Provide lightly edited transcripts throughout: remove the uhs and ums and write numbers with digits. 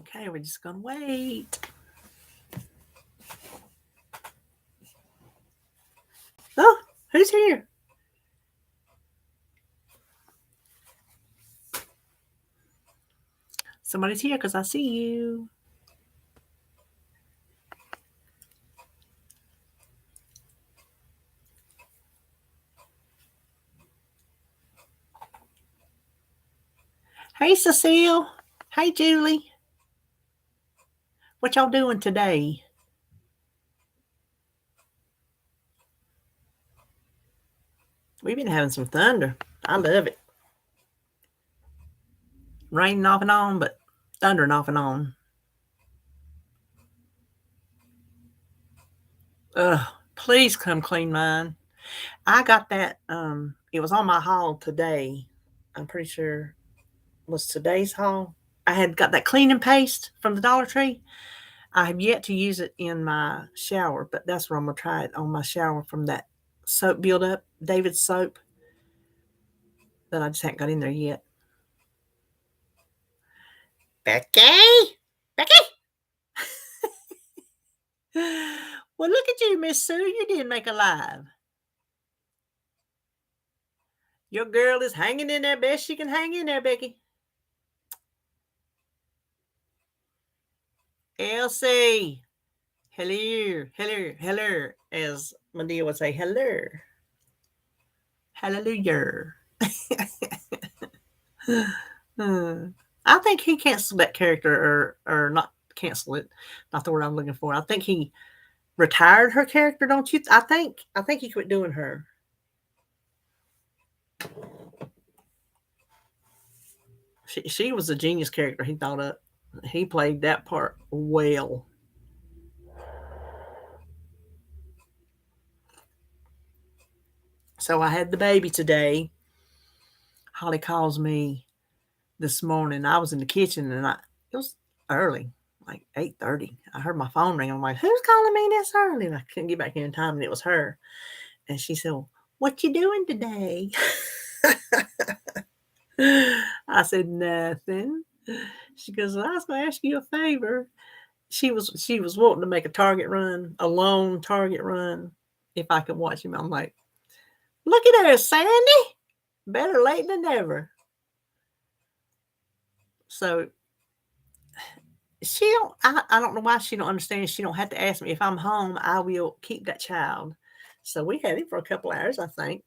Okay, we're just going to wait. Oh, who's here? Somebody's here because I see you. Hey, Cecile. Hey, Julie. What y'all doing today? We've been having some thunder. I love it. Raining off and on, but thundering off and on. Ugh, please come clean mine. I got that. It was on my haul today. I'm pretty sure it was today's haul. I had got that cleaning paste from the Dollar Tree. I have yet to use it in my shower, but that's where I'm gonna try it on my shower from that soap buildup, David's soap. But I just haven't got in there yet. Becky, Becky. Well, look at you, Miss Sue. You didn't make a live. Your girl is hanging in there best she can hang in there, Becky. Elsie. Hello, hello, hello. As Medea would say, hello. Hallelujah. I think he canceled that character, or not cancel it. Not the word I'm looking for. I think he retired her character. Don't you? I think he quit doing her. She was a genius character. He thought up. He played that part well. So I had the baby today. Holly calls me this morning. I was in the kitchen and it was early, like 8:30. I heard my phone ring. I'm like, who's calling me this early? And I couldn't get back here in time, and it was her. And she said, well, what you doing today? I said, nothing. She goes, well, I was going to ask you a favor. She was wanting to make a Target run, a lone Target run, if I could watch him. I'm like, look at her, Sandy. Better late than never. So I don't know why she don't understand. She don't have to ask me. If I'm home, I will keep that child. So we had him for a couple hours, I think.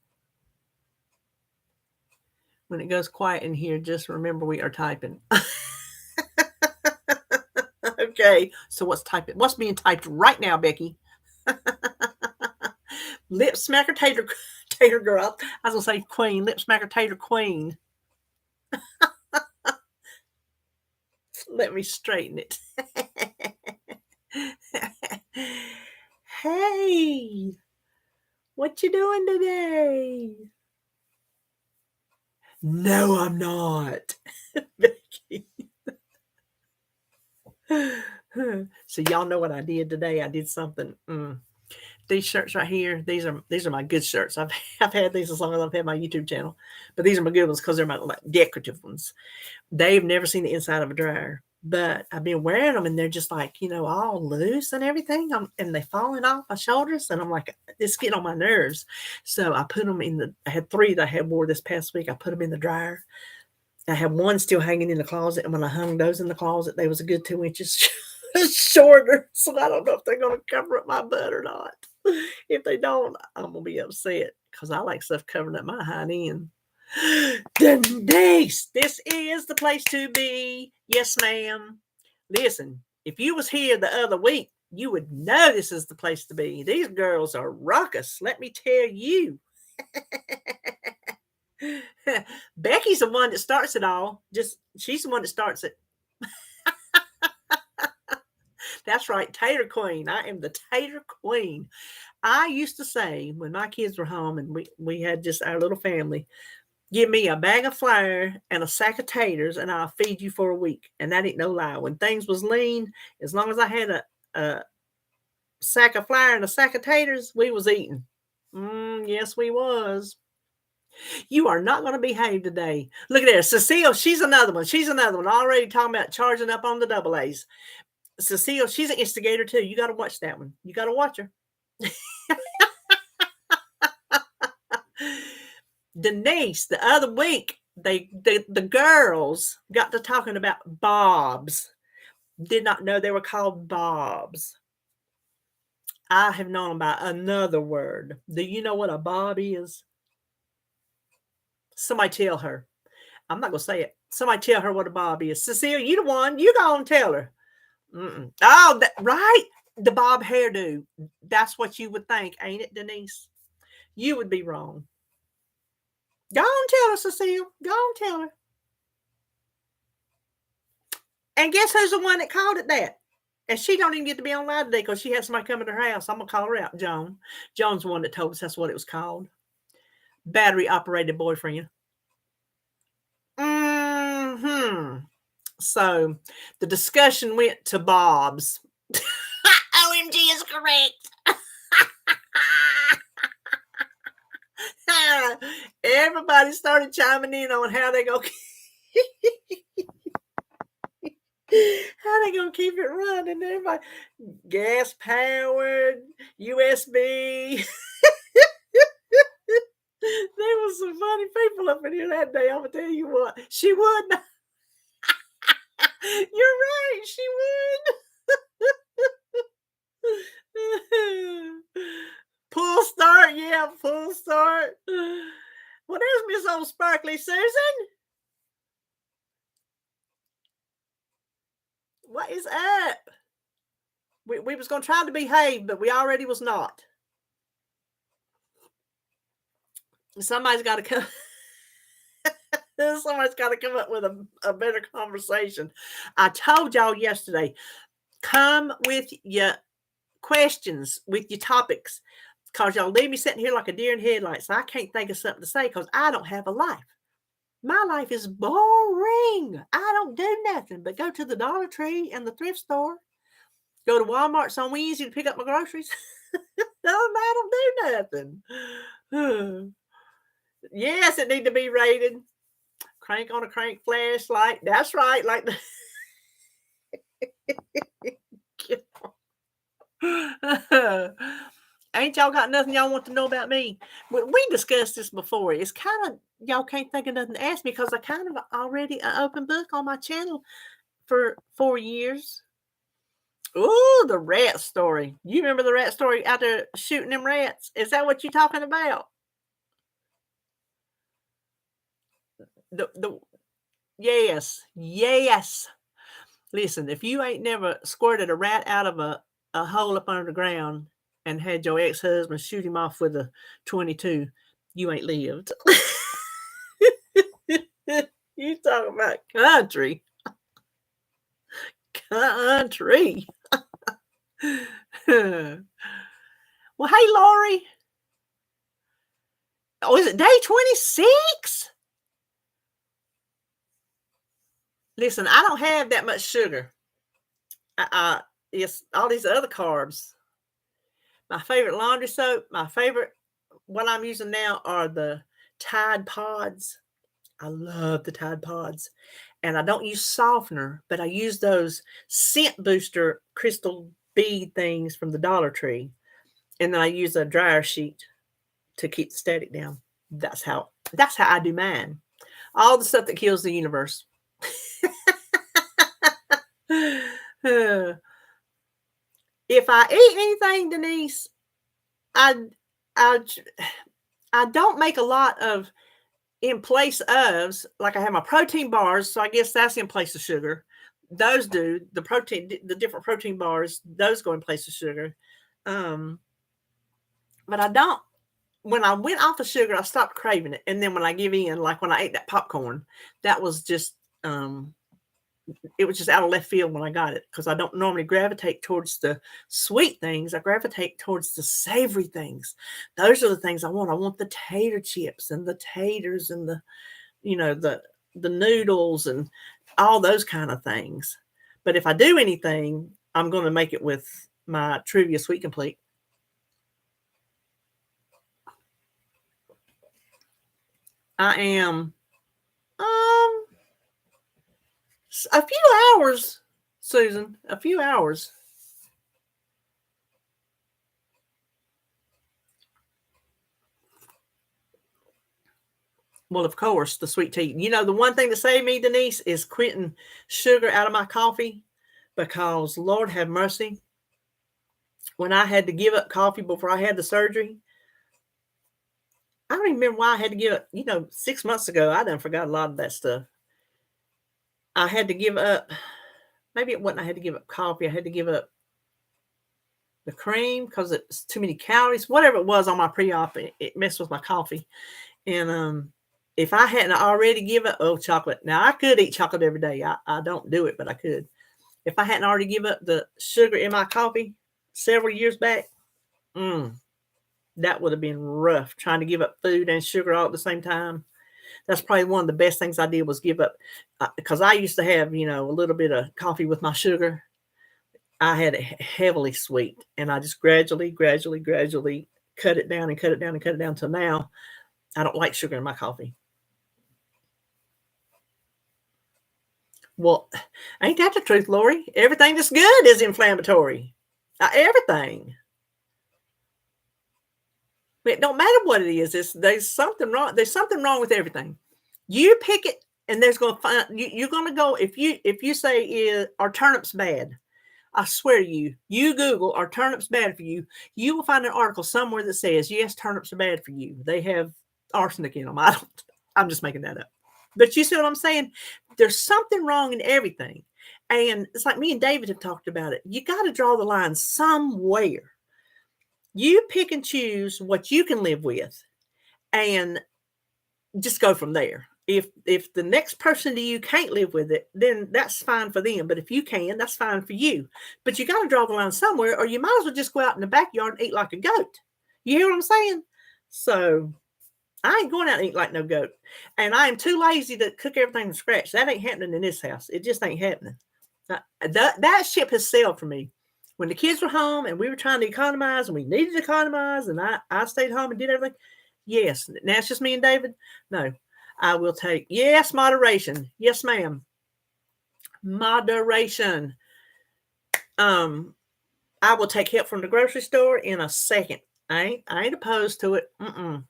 When it goes quiet in here, just remember we are typing. Okay, so what's being typed right now, Becky? Lip smacker tater girl. I was gonna say queen, lip smacker tater queen. Let me straighten it. Hey, what you doing today? No, I'm not. Becky. So y'all know what I did today. I did something. These shirts right here, these are my good shirts. I've had these as long as I've had my YouTube channel, but these are my good ones because they're my decorative ones. They've never seen the inside of a dryer, but I've been wearing them and they're just like, all loose and everything. And they falling off my shoulders. And I'm like, it's getting on my nerves. So I put them I had 3 that I had wore this past week. I put them in the dryer. I had one still hanging in the closet. And when I hung those in the closet, they was a good 2 inches shorter. So I don't know if they're going to cover up my butt or not. If they don't, I'm going to be upset because I like stuff covering up my hind end. Denise, this is the place to be. Yes, ma'am. Listen, if you was here the other week, you would know this is the place to be. These girls are raucous, let me tell you. Becky's the one that starts it all. She's the one that starts it. That's right, Tater Queen. I am the Tater Queen. I used to say when my kids were home and we had just our little family, give me a bag of flour and a sack of taters and I'll feed you for a week. And that ain't no lie. When things was lean, as long as I had a sack of flour and a sack of taters, we was eating. Yes, we was. You are not going to behave today. Look at there. Cecile, she's another one. She's another one. Already talking about charging up on the double A's. Cecile, she's an instigator too. You got to watch that one. You got to watch her. Denise, the other week, the girls got to talking about bobs. Did not know they were called bobs. I have known about another word. Do you know what a bob is? Somebody tell her. I'm not going to say it. Somebody tell her what a bob is. Cecile, you the one. You go and tell her. Oh, right. The bob hairdo. That's what you would think, ain't it, Denise? You would be wrong. Go and tell her, Cecile. Go and tell her. And guess who's the one that called it that? And she don't even get to be online today because she had somebody come to her house. I'm going to call her out, Joan. Joan's the one that told us that's what it was called. Battery-operated boyfriend. So the discussion went to bobs. OMG is correct. Everybody started chiming in on how they go keep it running. Everybody, gas powered, USB. There was some funny people up in here that day. I'm gonna tell you what, she would. You're right, she would. Pull start, yeah, pull start. Well, there's Miss Old Sparkly Susan. What is up? We was gonna try to behave, but we already was not. Somebody's got to come. Somebody's got to come up with a better conversation. I told y'all yesterday, come with your questions, with your topics, because y'all leave me sitting here like a deer in headlights. I can't think of something to say because I don't have a life. My life is boring. I don't do nothing but go to the Dollar Tree and the thrift store, go to Walmart so Wednesday to pick up my groceries. I don't do nothing. Yes, it need to be rated. Crank on a crank flashlight. That's right. Like ain't y'all got nothing y'all want to know about me? We discussed this before. It's kind of, y'all can't think of nothing to ask me because I kind of already an open book on my channel for 4 years. Ooh, the rat story. You remember the rat story out there shooting them rats? Is that what you're talking about? Yes. Listen, if you ain't never squirted a rat out of a hole up under the ground and had your ex-husband shoot him off with a 22, you ain't lived. You talking about country. Country. Well, hey, Lori. Oh, is it day 26? Listen, I don't have that much sugar. It's all these other carbs. My favorite laundry soap, what I'm using now are the Tide Pods. I love the Tide Pods. And I don't use softener, but I use those scent booster crystal bead things from the Dollar Tree. And then I use a dryer sheet to keep the static down. That's how I do mine. All the stuff that kills the universe. If I eat anything, Denise, I don't make a lot of in place of, like I have my protein bars, so I guess that's in place of sugar. Those do the different protein bars, those go in place of sugar. But I don't. When I went off of sugar, I stopped craving it. And then when I give in, like when I ate that popcorn, that was just it was just out of left field when I got it, because I don't normally gravitate towards the sweet things. I gravitate towards the savory things. Those are the things I want. I want the tater chips and the taters and the noodles and all those kind of things. But if I do anything, I'm going to make it with my Trivia Sweet Complete. I am a few hours, Susan. A few hours. Well, of course, the sweet tea. You know, the one thing that saved me, Denise, is quitting sugar out of my coffee because, Lord have mercy, when I had to give up coffee before I had the surgery, I don't even remember why I had to give up. 6 months ago, I done forgot a lot of that stuff. I had to give up, maybe it wasn't I had to give up coffee. I had to give up the cream because it's too many calories. Whatever it was on my pre-op, it messed with my coffee. And if I hadn't already given up, chocolate. Now, I could eat chocolate every day. I don't do it, but I could. If I hadn't already given up the sugar in my coffee several years back, that would have been rough, trying to give up food and sugar all at the same time. That's probably one of the best things I did was give up, because I used to have, a little bit of coffee with my sugar. I had it heavily sweet, and I just gradually cut it down and cut it down and cut it down till now I don't like sugar in my coffee. Well, ain't that the truth, Lori? Everything that's good is inflammatory. Everything. It don't matter what it is. There's something wrong. There's something wrong with everything. You pick it, and there's going to find you're going to go if you say are turnips bad. I swear to you, you Google are turnips bad for you. You will find an article somewhere that says yes, turnips are bad for you. They have arsenic in them. I'm just making that up. But you see what I'm saying? There's something wrong in everything. And it's like me and David have talked about it. You got to draw the line somewhere. You pick and choose what you can live with and just go from there. If the next person to you can't live with it, then that's fine for them. But if you can, that's fine for you. But you got to draw the line somewhere, or you might as well just go out in the backyard and eat like a goat. You hear what I'm saying? So I ain't going out and eat like no goat. And I am too lazy to cook everything from scratch. That ain't happening in this house. It just ain't happening. That ship has sailed for me. When the kids were home and we were trying to economize and we needed to economize and I stayed home and did everything. Yes. Now it's just me and David. No, I will take, yes, moderation. Yes, ma'am. Moderation. I will take help from the grocery store in a second. I ain't opposed to it. The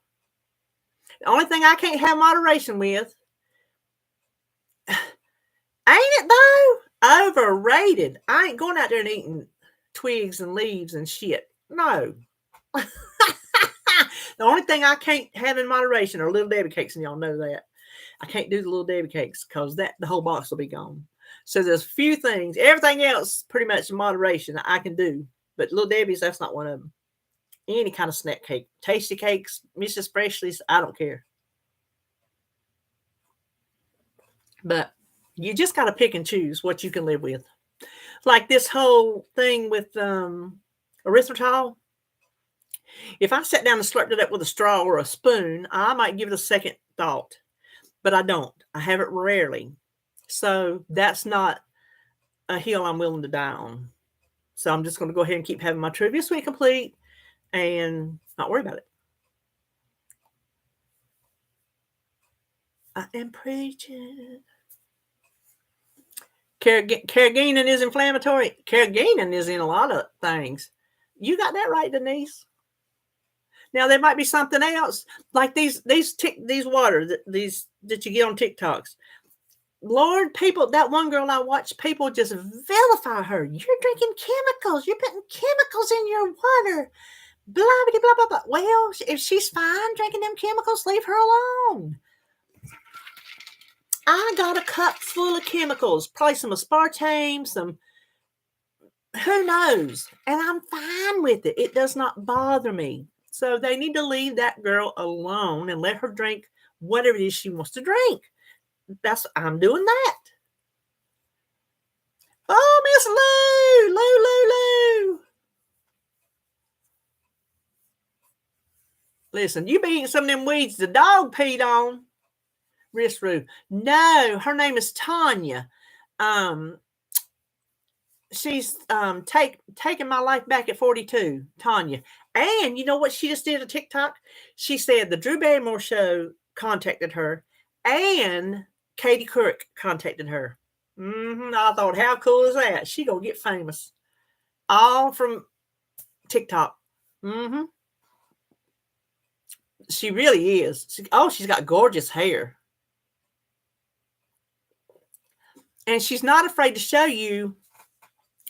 only thing I can't have moderation with, ain't it though? Overrated. I ain't going out there and eating twigs and leaves and shit. No. The only thing I can't have in moderation are little Debbie cakes, and y'all know that. I can't do the little Debbie cakes because the whole box will be gone. So there's a few things. Everything else, pretty much in moderation, I can do. But little Debbie's, that's not one of them. Any kind of snack cake. Tasty cakes, Mrs. Freshly's, I don't care. But you just got to pick and choose what you can live with. Like this whole thing with erythritol. If I sat down and slurped it up with a straw or a spoon, I might give it a second thought. But I don't. I have it rarely. So that's not a hill I'm willing to die on. So I'm just going to go ahead and keep having my Trivia Suite complete and not worry about it. I am preaching. Carrageenan is inflammatory. Carrageenan is in a lot of things. You got that right, Denise. Now there might be something else, like these water that you get on TikToks. Lord, people, that one girl I watched, people just vilify her. You're drinking chemicals. You're putting chemicals in your water. Blah, blah, blah, blah, blah. Well, if she's fine drinking them chemicals, leave her alone. I got a cup full of chemicals, probably some aspartame, some, who knows? And I'm fine with it. It does not bother me. So they need to leave that girl alone and let her drink whatever it is she wants to drink. I'm doing that. Oh, Miss Lou. Listen, you be eating some of them weeds the dog peed on. Rue. No, her name is Tanya. She's taking my life back at 42, Tanya. And you know what she just did a TikTok? She said the Drew Barrymore show contacted her, and Katie Couric contacted her. I thought, how cool is that? She gonna get famous, all from TikTok. She really is. She's got gorgeous hair, and she's not afraid to show you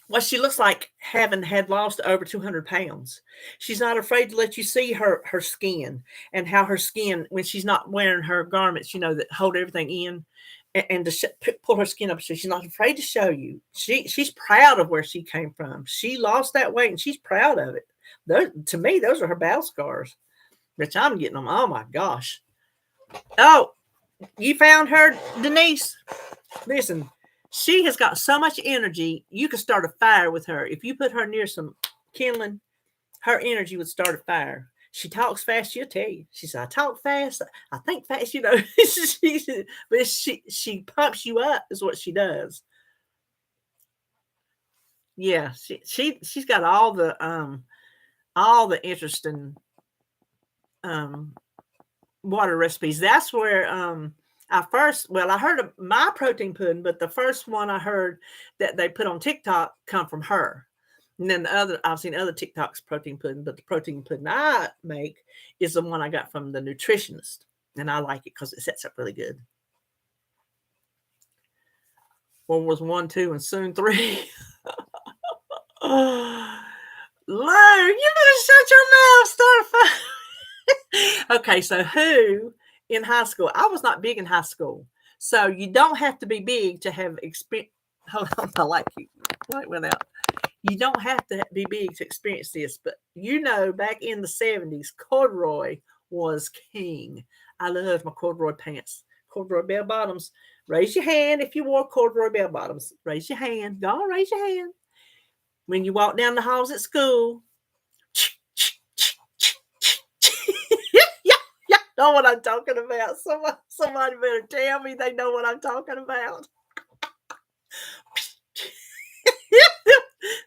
what she looks like having had lost over 200 pounds. She's not afraid to let you see her skin, and how her skin, when she's not wearing her garments, that hold everything in, and to pull her skin up. So she's not afraid to show you. She's proud of where she came from. She lost that weight, and she's proud of it. To me, those are her battle scars, which I'm getting them. Oh my gosh. Oh, you found her, Denise? Listen. She has got so much energy, you could start a fire with her. If you put her near some kindling, her energy would start a fire. She talks fast, she'll tell you. She said, I talk fast, I think fast, but she pumps you up is what she does. Yeah, she's got all the interesting water recipes. That's where I heard of my protein pudding, but the first one I heard that they put on TikTok come from her. And then I've seen other TikToks protein pudding, but the protein pudding I make is the one I got from the nutritionist. And I like it because it sets up really good. World Wars 1, 2, and soon 3. Lou, you better shut your mouth, Starfire. Okay, so who in high school? I was not big in high school. So you don't have to be big to have experience. Hold on, I like you. Light went out. You don't have to be big to experience this, but back in the 70s, corduroy was king. I loved my corduroy pants, corduroy bell bottoms. Raise your hand if you wore corduroy bell bottoms. Raise your hand. Go on, raise your hand. When you walk down the halls at school, yeah, know what I'm talking about. Somebody better tell me they know what I'm talking about.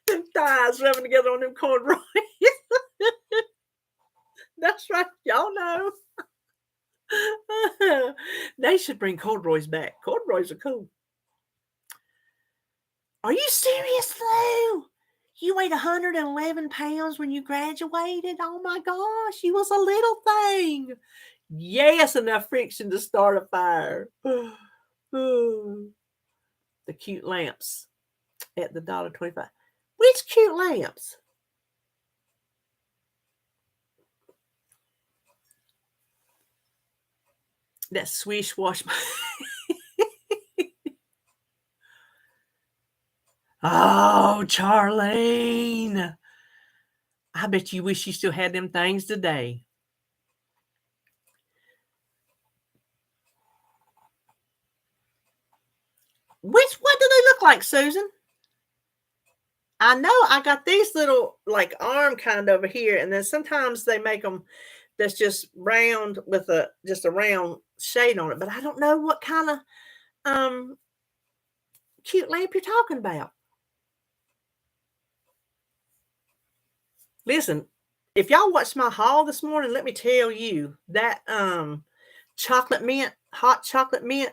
Them thighs rubbing together on them corduroys. That's right. Y'all know. They should bring corduroys back. Corduroys are cool. Are you serious, Lou? You weighed 111 pounds when you graduated? Oh my gosh, you was a little thing. Yes, enough friction to start a fire. The cute lamps at the $1.25. Which cute lamps? That swish wash. Oh, Charlene. I bet you wish you still had them things today. What do they look like, Susan? I know I got these little like arm kind over here, and then sometimes they make them that's just round with just a round shade on it, but I don't know what kind of cute lamp you're talking about. Listen, if y'all watched my haul this morning, let me tell you that hot chocolate mint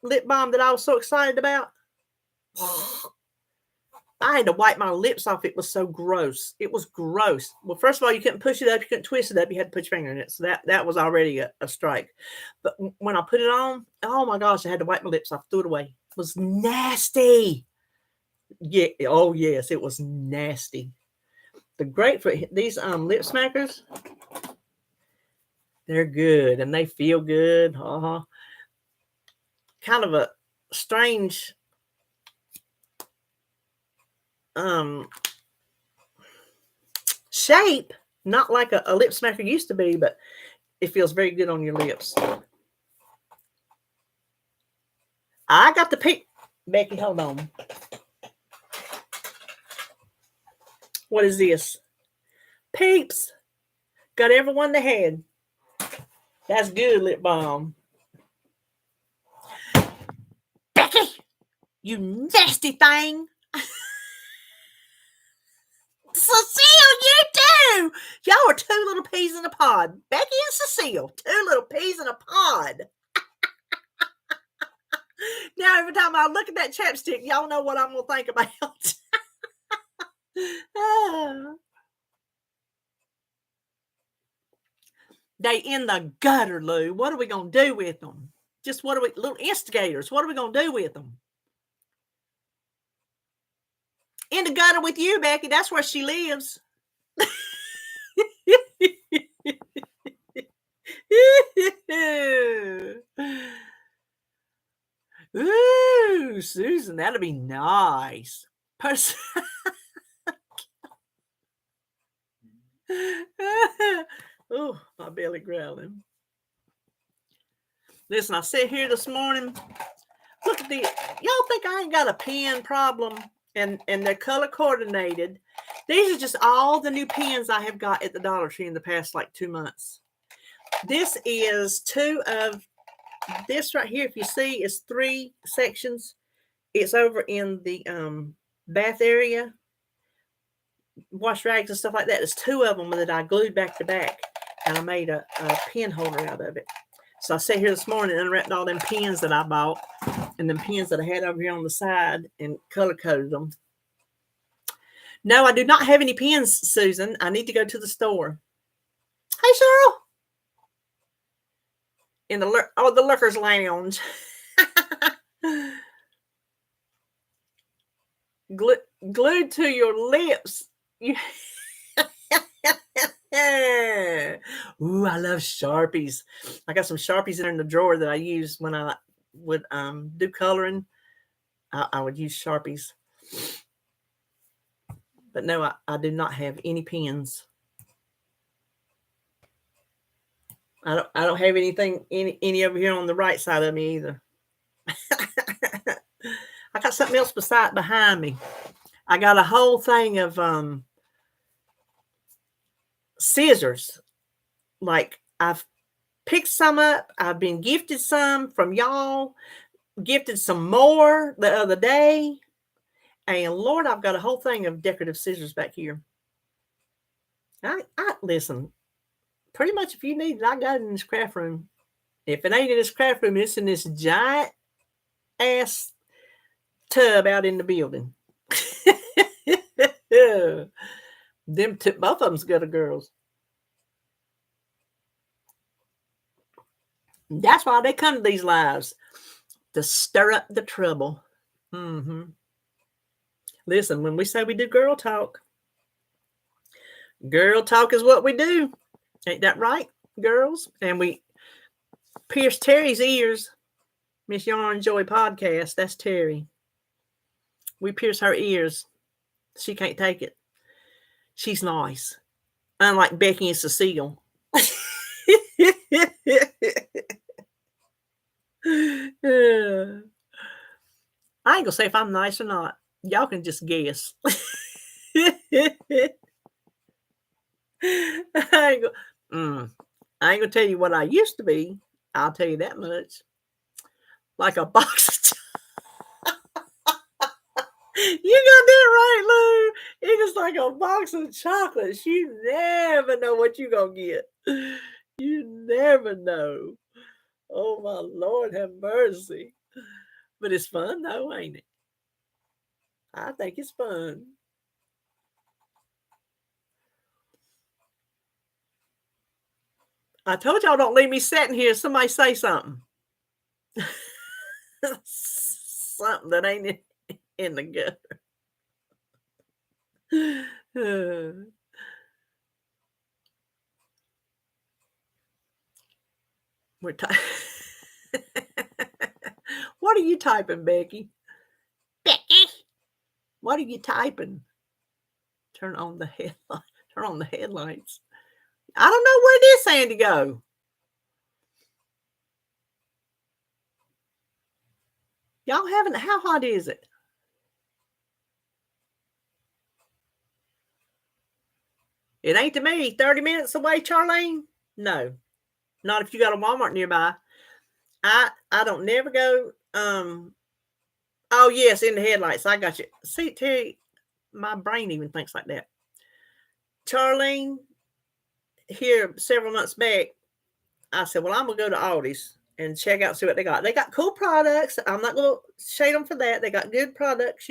lip balm that I was so excited about. I had to wipe my lips off. It was so gross. It was gross. Well, first of all, you couldn't push it up. You couldn't twist it up. You had to put your finger in it. So that was already a strike. But when I put it on, oh my gosh, I had to wipe my lips off. Threw it away. It was nasty. Yeah. Oh yes, it was nasty. The grapefruit, these lip smackers, they're good and they feel good. Kind of a strange shape, not like a lip smacker used to be, but it feels very good on your lips. I got the pink. Becky, hold on. What is this? Peeps. Got everyone they had. That's good lip balm. Becky, you nasty thing. Cecile, you too. Y'all are two little peas in a pod. Becky Cecile. 2 little peas in a pod. Now, every time I look at that chapstick, y'all know what I'm going to think about. They in the gutter, Lou. What are we going to do with them? Just what are we, little instigators, what are we going to do with them? In the gutter with you, Becky. That's where she lives. Ooh, Susan, that'll be nice. Oh, my belly growling. Listen, I sit here this morning. Look at these. Y'all think I ain't got a pen problem? And they're color coordinated. These are just all the new pens I have got at the Dollar Tree in the past like 2 months. This is 2 of this right here. If you see, it's 3 sections. It's over in the bath area, wash rags and stuff like that. There's 2 of them that I glued back to back, and I made a pen holder out of it. So I sat here this morning and unwrapped all them pens that I bought and them pens that I had over here on the side and color coded them. No, I do not have any pens, Susan. I need to go to the store. Hey, Cheryl. In the Lurkers Lounge. Glued to your lips. Ooh, I love Sharpies. I got some Sharpies in the drawer that I use when I would do coloring. I would use Sharpies. But no, I do not have any pens. I don't have anything any over here on the right side of me either. I got something else behind me. I got a whole thing of scissors. Like, I've picked some up. I've been gifted some from y'all. Gifted some more the other day. And Lord, I've got a whole thing of decorative scissors back here. I listen. Pretty much if you need it, I got it in this craft room. If it ain't in this craft room, it's in this giant ass tub out in the building. Both of them's gutter girls. That's why they come to these lives, to stir up the trouble. Listen, when we say we do girl talk is what we do. Ain't that right, girls? And we pierce Terry's ears. Miss Yarn Joy podcast. That's Terry. We pierce her ears. She can't take it. She's nice. Unlike Becky and Cecile. I ain't gonna say if I'm nice or not. Y'all can just guess. I ain't gonna tell you what I used to be. I'll tell you that much. Like a box of You got that right, Lou. It is like a box of chocolates. You never know what you're gonna get. You never know. Oh my Lord, have mercy. But it's fun though, ain't it? I think it's fun. I told y'all don't leave me sitting here. Somebody say something. Something that ain't in the gutter. We're What are you typing, Becky? Becky, what are you typing? Turn on the headlight. Turn on the headlights. I don't know where this Sandy go. Y'all haven't. How hot is it? It ain't to me. 30 minutes away, Charlene? No. Not if you got a Walmart nearby. I don't never go. Oh yes, in the headlights. I got you. See, Terry, my brain even thinks like that. Charlene, here several months back, I said, well, I'm going to go to Aldi's and check out, see what they got. They got cool products. I'm not going to shade them for that. They got good products,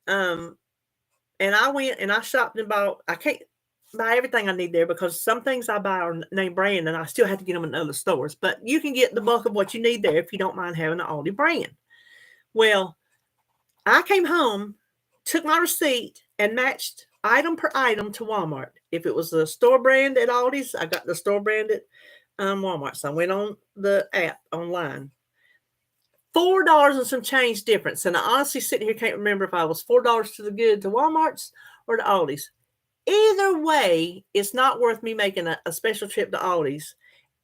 Um, and I went and I shopped and bought, I can't buy everything I need there because some things I buy are name brand and I still have to get them in other stores. But you can get the bulk of what you need there if you don't mind having an Aldi brand. Well, I came home, took my receipt, and matched item per item to Walmart. If it was the store brand at Aldi's, I got the store brand at Walmart. So I went on the app online. $4 and some change difference. And I honestly sitting here can't remember if I was $4 to the good to Walmart's or to Aldi's. Either way, it's not worth me making a special trip to Aldi's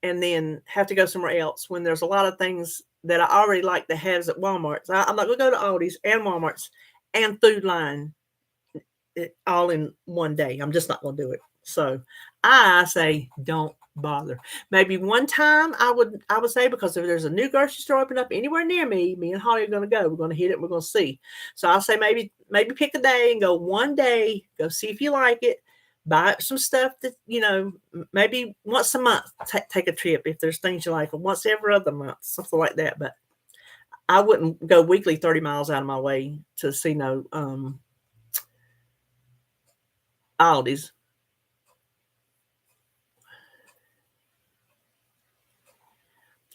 and then have to go somewhere else when there's a lot of things that I already like to have at Walmart's. I'm not going to go to Aldi's and Walmart's and Food Line all in one day. I'm just not going to do it. So I say don't bother. Maybe one time I would say, because if there's a new grocery store open up anywhere near me and Holly are going to go. We're going to hit it. We're going to see. So I'll say maybe pick a day and go one day. Go see if you like it. Buy up some stuff that maybe once a month take a trip if there's things you like, or once every other month, something like that. But I wouldn't go weekly 30 miles out of my way to see no Aldi's.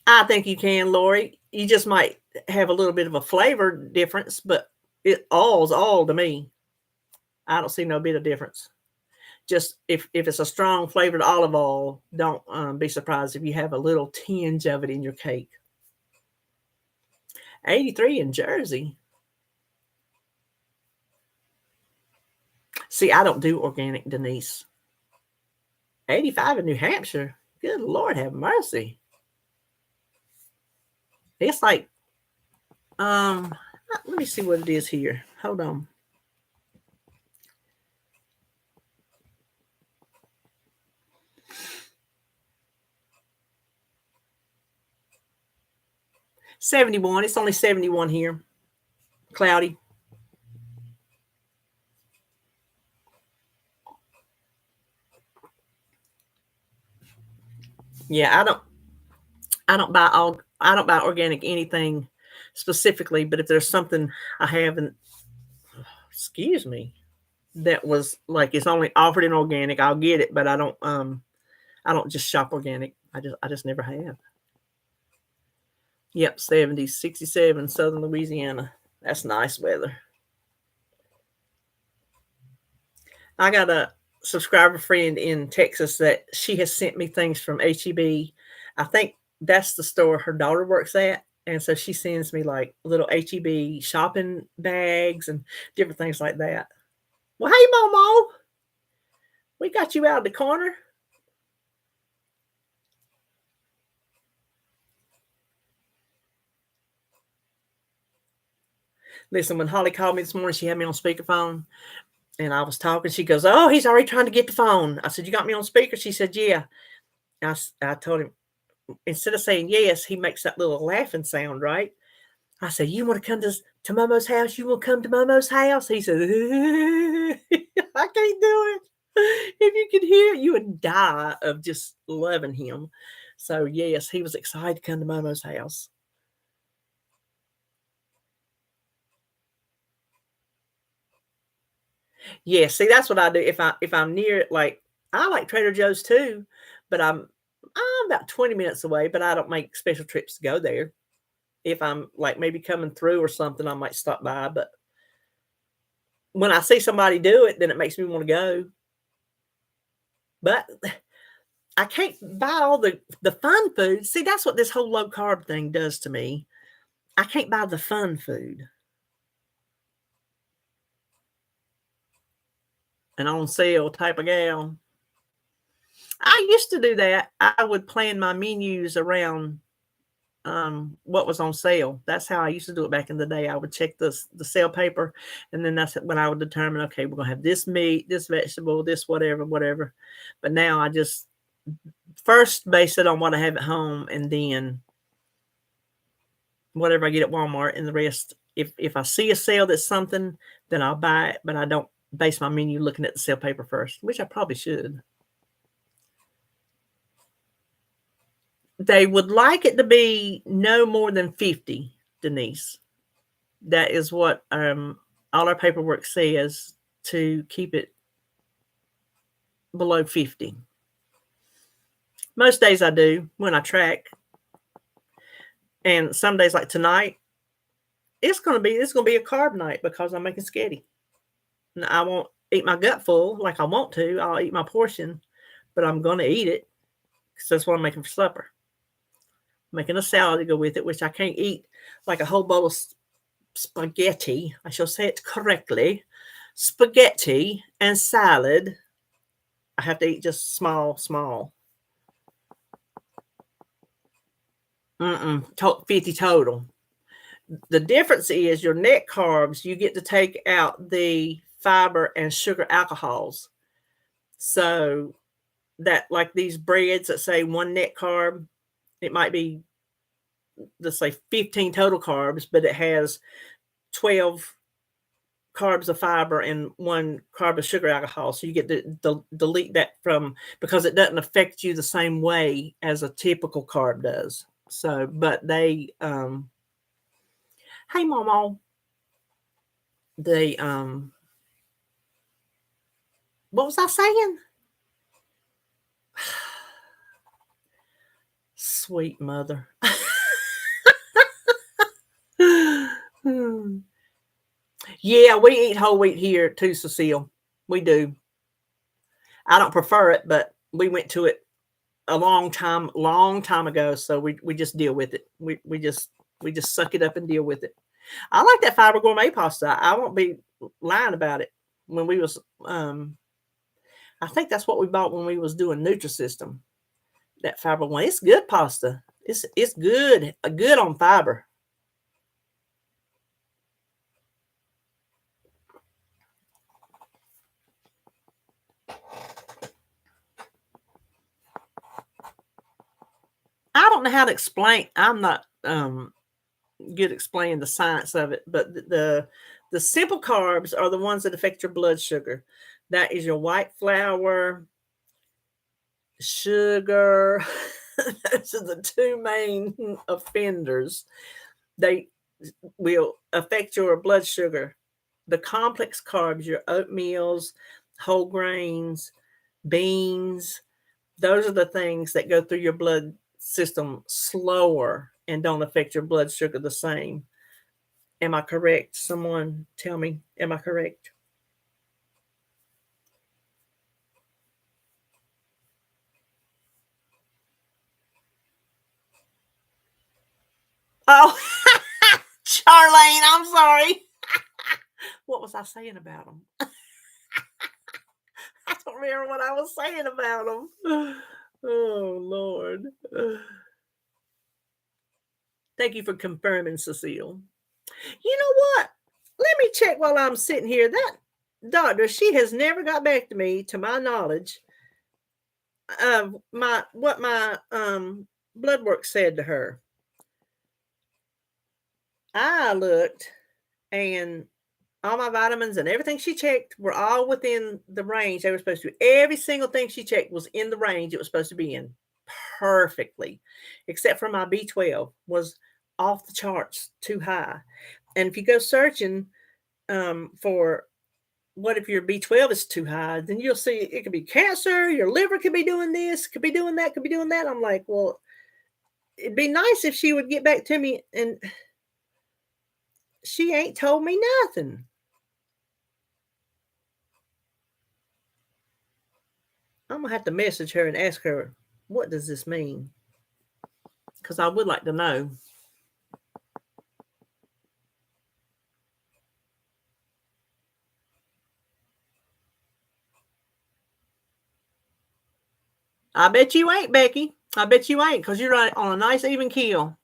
I think you can, Lori. You just might have a little bit of a flavor difference, but it all's all to me. I don't see no bit of difference. Just if it's a strong flavored olive oil, don't be surprised if you have a little tinge of it in your cake. 83 in Jersey. See, I don't do organic, Denise. 85 in New Hampshire. Good Lord, have mercy. It's like, let me see what it is here. Hold on. $71. It's only $71 here. Cloudy. Yeah, I don't buy organic anything specifically, but if there's something I haven't, excuse me, that was like it's only offered in organic, I'll get it, but I don't just shop organic. I just never have. Yep, 70, 67, Southern Louisiana. That's nice weather. I got a subscriber friend in Texas that she has sent me things from HEB. I think that's the store her daughter works at. And so she sends me like little HEB shopping bags and different things like that. Well, hey, Momo, we got you out of the corner. Listen, when Holly called me this morning, she had me on speakerphone. And I was talking. She goes, oh, he's already trying to get the phone. I said, you got me on speaker? She said, yeah. I told him, instead of saying yes, he makes that little laughing sound, right? I said, you want to come to Momo's house? You will come to Momo's house? He said, I can't do it. If you could hear it, you would die of just loving him. So, yes, he was excited to come to Momo's house. Yeah, see, that's what I do. If I'm near it, like I like Trader Joe's too, but I'm about 20 minutes away, but I don't make special trips to go there. If I'm like maybe coming through or something, I might stop by. But when I see somebody do it, then it makes me want to go. But I can't buy all the fun food. See, that's what this whole low carb thing does to me. I can't buy the fun food. An on sale type of gal. I used to do that. I would plan my menus around what was on sale. That's how I used to do it back in the day. I would check the sale paper, and then that's when I would determine, okay, we're gonna have this meat, this vegetable, this whatever. But now I just first base it on what I have at home, and then whatever I get at Walmart, and the rest. If I see a sale that's something, then I'll buy it. But I don't base my menu looking at the sale paper first, which I probably should. They would like it to be no more than 50, Denise. That is what all our paperwork says, to keep it below 50. Most days I do when I track. And some days like tonight, it's gonna be a carb night because I'm making sketty. And I won't eat my gut full like I want to. I'll eat my portion, but I'm gonna eat it because that's what I'm making for supper. I'm making a salad to go with it, which I can't eat like a whole bowl of spaghetti. I shall say it correctly. Spaghetti and salad. I have to eat just small. 50 total. The difference is your net carbs, you get to take out the fiber and sugar alcohols. So that, like these breads that say one net carb, it might be, let's say 15 total carbs, but it has 12 carbs of fiber and 1 carb of sugar alcohol. So you get to delete that from, because it doesn't affect you the same way as a typical carb does. So, but they, hey, Mama, they, what was I saying? Sweet mother. Yeah, we eat whole wheat here too, Cecile. We do. I don't prefer it, but we went to it a long time ago. So we just deal with it. We just suck it up and deal with it. I like that fiber gourmet pasta. I won't be lying about it. When we was, I think that's what we bought when we was doing Nutrisystem. That fiber one. It's good pasta. It's good. Good on fiber. I don't know how to explain. I'm not good explaining the science of it, but the simple carbs are the ones that affect your blood sugar. That is your white flour, sugar. Those are the two main offenders. They will affect your blood sugar. The complex carbs, your oatmeals, whole grains, beans, those are the things that go through your blood system slower and don't affect your blood sugar the same. Am I correct? Someone tell me, am I correct? Oh, Charlene, I'm sorry. What was I saying about them? I don't remember what I was saying about them. Oh, Lord. Thank you for confirming, Cecile. You know what? Let me check while I'm sitting here. That doctor, she has never got back to me, to my knowledge, of what my blood work said to her. I looked, and all my vitamins and everything she checked were all within the range they were supposed to. Every single thing she checked was in the range it was supposed to be in perfectly, except for my B12 was off the charts too high. And if you go searching for what if your B12 is too high, then you'll see it could be cancer, your liver could be doing this, could be doing that, could be doing that. I'm like, well, it'd be nice if she would get back to me, and she ain't told me nothing. I'm gonna have to message her and ask her, what does this mean? Because I would like to know. I bet you ain't, Becky. I bet you ain't, because you're right on a nice even keel.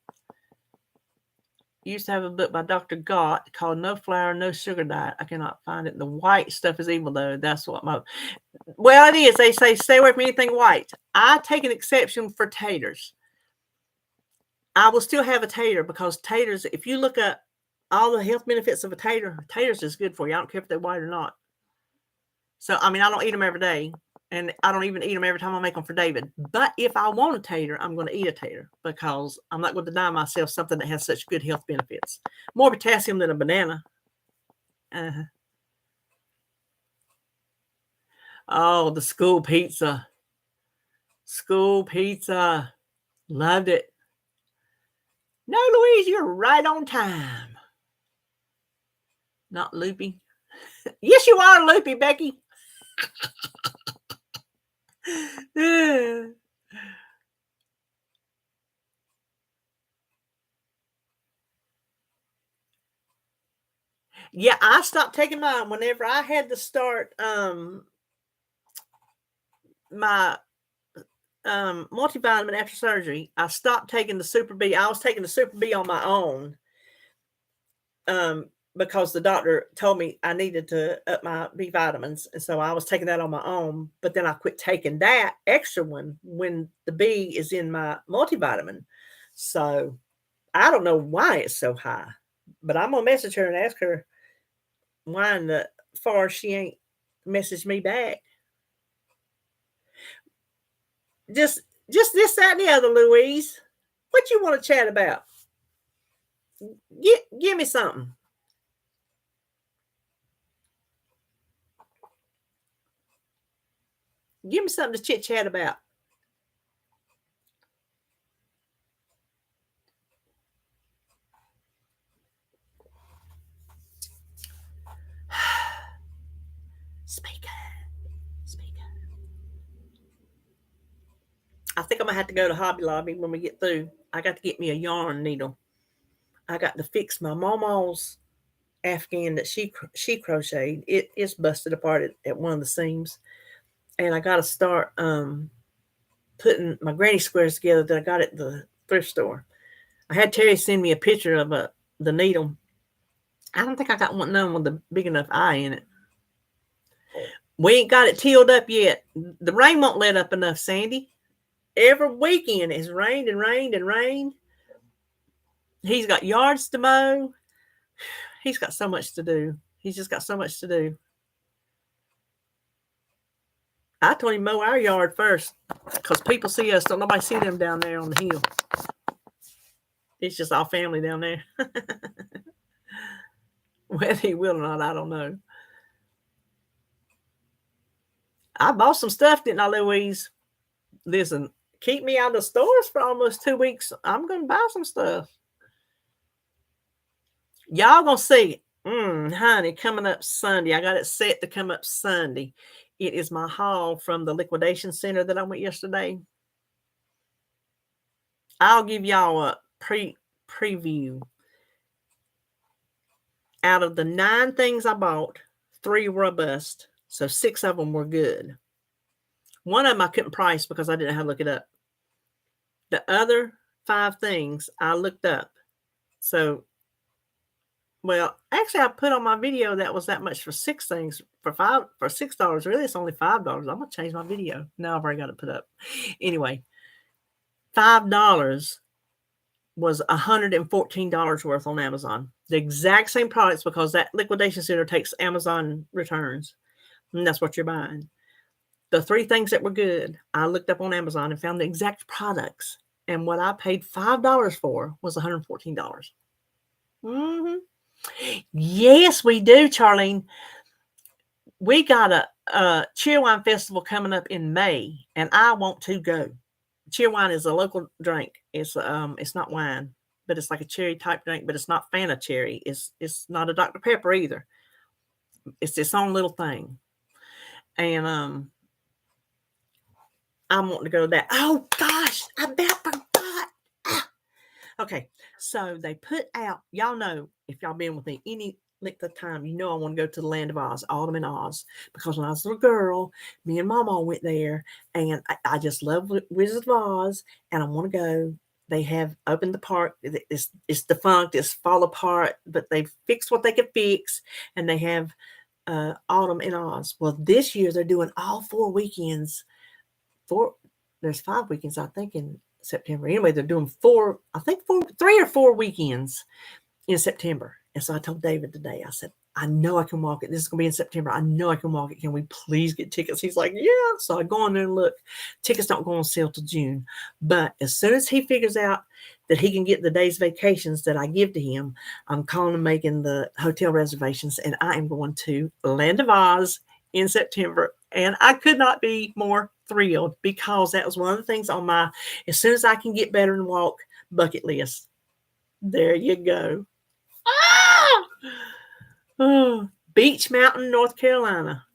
You used to have a book by Dr. Gott called No Flour, No Sugar Diet. I cannot find it. The white stuff is evil, though. That's what my... Well, it is. They say stay away from anything white. I take an exception for taters. I will still have a tater, because taters, if you look up all the health benefits of a tater, taters is good for you. I don't care if they're white or not. So, I mean, I don't eat them every day. And I don't even eat them every time I make them for David. But if I want a tater, I'm going to eat a tater because I'm not going to deny myself something that has such good health benefits. More potassium than a banana. Uh-huh. Oh, the school pizza. School pizza. Loved it. No, Louise, you're right on time. Not loopy. Yes, you are loopy, Becky. Yeah, I stopped taking mine whenever I had to start my multivitamin after surgery. I stopped taking the Super B. I was taking the Super B on my own because the doctor told me I needed to up my B vitamins, and so I was taking that on my own. But then I quit taking that extra one when the B is in my multivitamin. So I don't know why it's so high, but I'm gonna message her and ask her why in the far she ain't messaged me back. Just this, that, and the other, Louise. What you want to chat about? Give me something. Give me something to chit chat about. Speak up. Speak up. I think I'm gonna have to go to Hobby Lobby when we get through. I got to get me a yarn needle. I got to fix my mama's Afghan that she crocheted. It's busted apart at one of the seams, and I got to start putting my granny squares together that I got at the thrift store. I had Terry send me a picture of the needle. I don't think I got none with a big enough eye in it. We ain't got it tilled up yet. The rain won't let up enough, Sandy. Every weekend it's rained and rained and rained. He's got yards to mow. He's got so much to do. He's just got so much to do. I told him mow our yard first because people see us. Don't nobody see them down there on the hill. It's just all family down there. Whether he will or not, I don't know. I bought some stuff, didn't I, Louise? Listen, keep me out of the stores for almost 2 weeks. I'm going to buy some stuff. Y'all going to see it. Honey, coming up Sunday. I got it set to come up Sunday. It is my haul from the liquidation center that I went yesterday. I'll give y'all a preview. Out of the 9 things I bought, 3 were a bust. So 6 of them were good. One of them I couldn't price because I didn't know how to look it up. The other 5 things I looked up. So, well, actually I put on my video that was that much for 6 things. For $6. Really, it's only $5. I'm going to change my video. Now I've already got it put up. Anyway, $5 was $114 worth on Amazon. The exact same products because that liquidation center takes Amazon returns. And that's what you're buying. The 3 things that were good, I looked up on Amazon and found the exact products. And what I paid $5 for was $114. Yes, we do, Charlene. We got a cheer wine festival coming up in May, and I want to go. Cheer wine is a local drink. It's not wine, but it's like a cherry type drink, but it's not Fanta cherry. It's not a Dr. Pepper either. It's its own little thing. And I'm wanting to go to that. Oh gosh, I about forgot. Okay, so they put out, y'all know, if y'all been with me any length of time, you know I want to go to the land of Oz, Autumn in Oz, because when I was a little girl, me and Mama went there, and I just love Wizard of Oz, and I want to go. They have opened the park. It's defunct. It's fall apart, but they fixed what they could fix, and they have Autumn in Oz. Well, this year they're doing all 4 weekends. There's 5 weekends, I think, in September. Anyway, they're doing 3 or 4 weekends in September. And so I told David today, I said, I know I can walk it. This is going to be in September. I know I can walk it. Can we please get tickets? He's like, yeah. So I go on there and look. Tickets don't go on sale till June. But as soon as he figures out that he can get the days vacations that I give to him, I'm calling and making the hotel reservations. And I am going to Land of Oz in September. And I could not be more thrilled because that was one of the things on my, as soon as I can get better and walk, bucket list. There you go. Ah! Oh, Beach Mountain, North Carolina.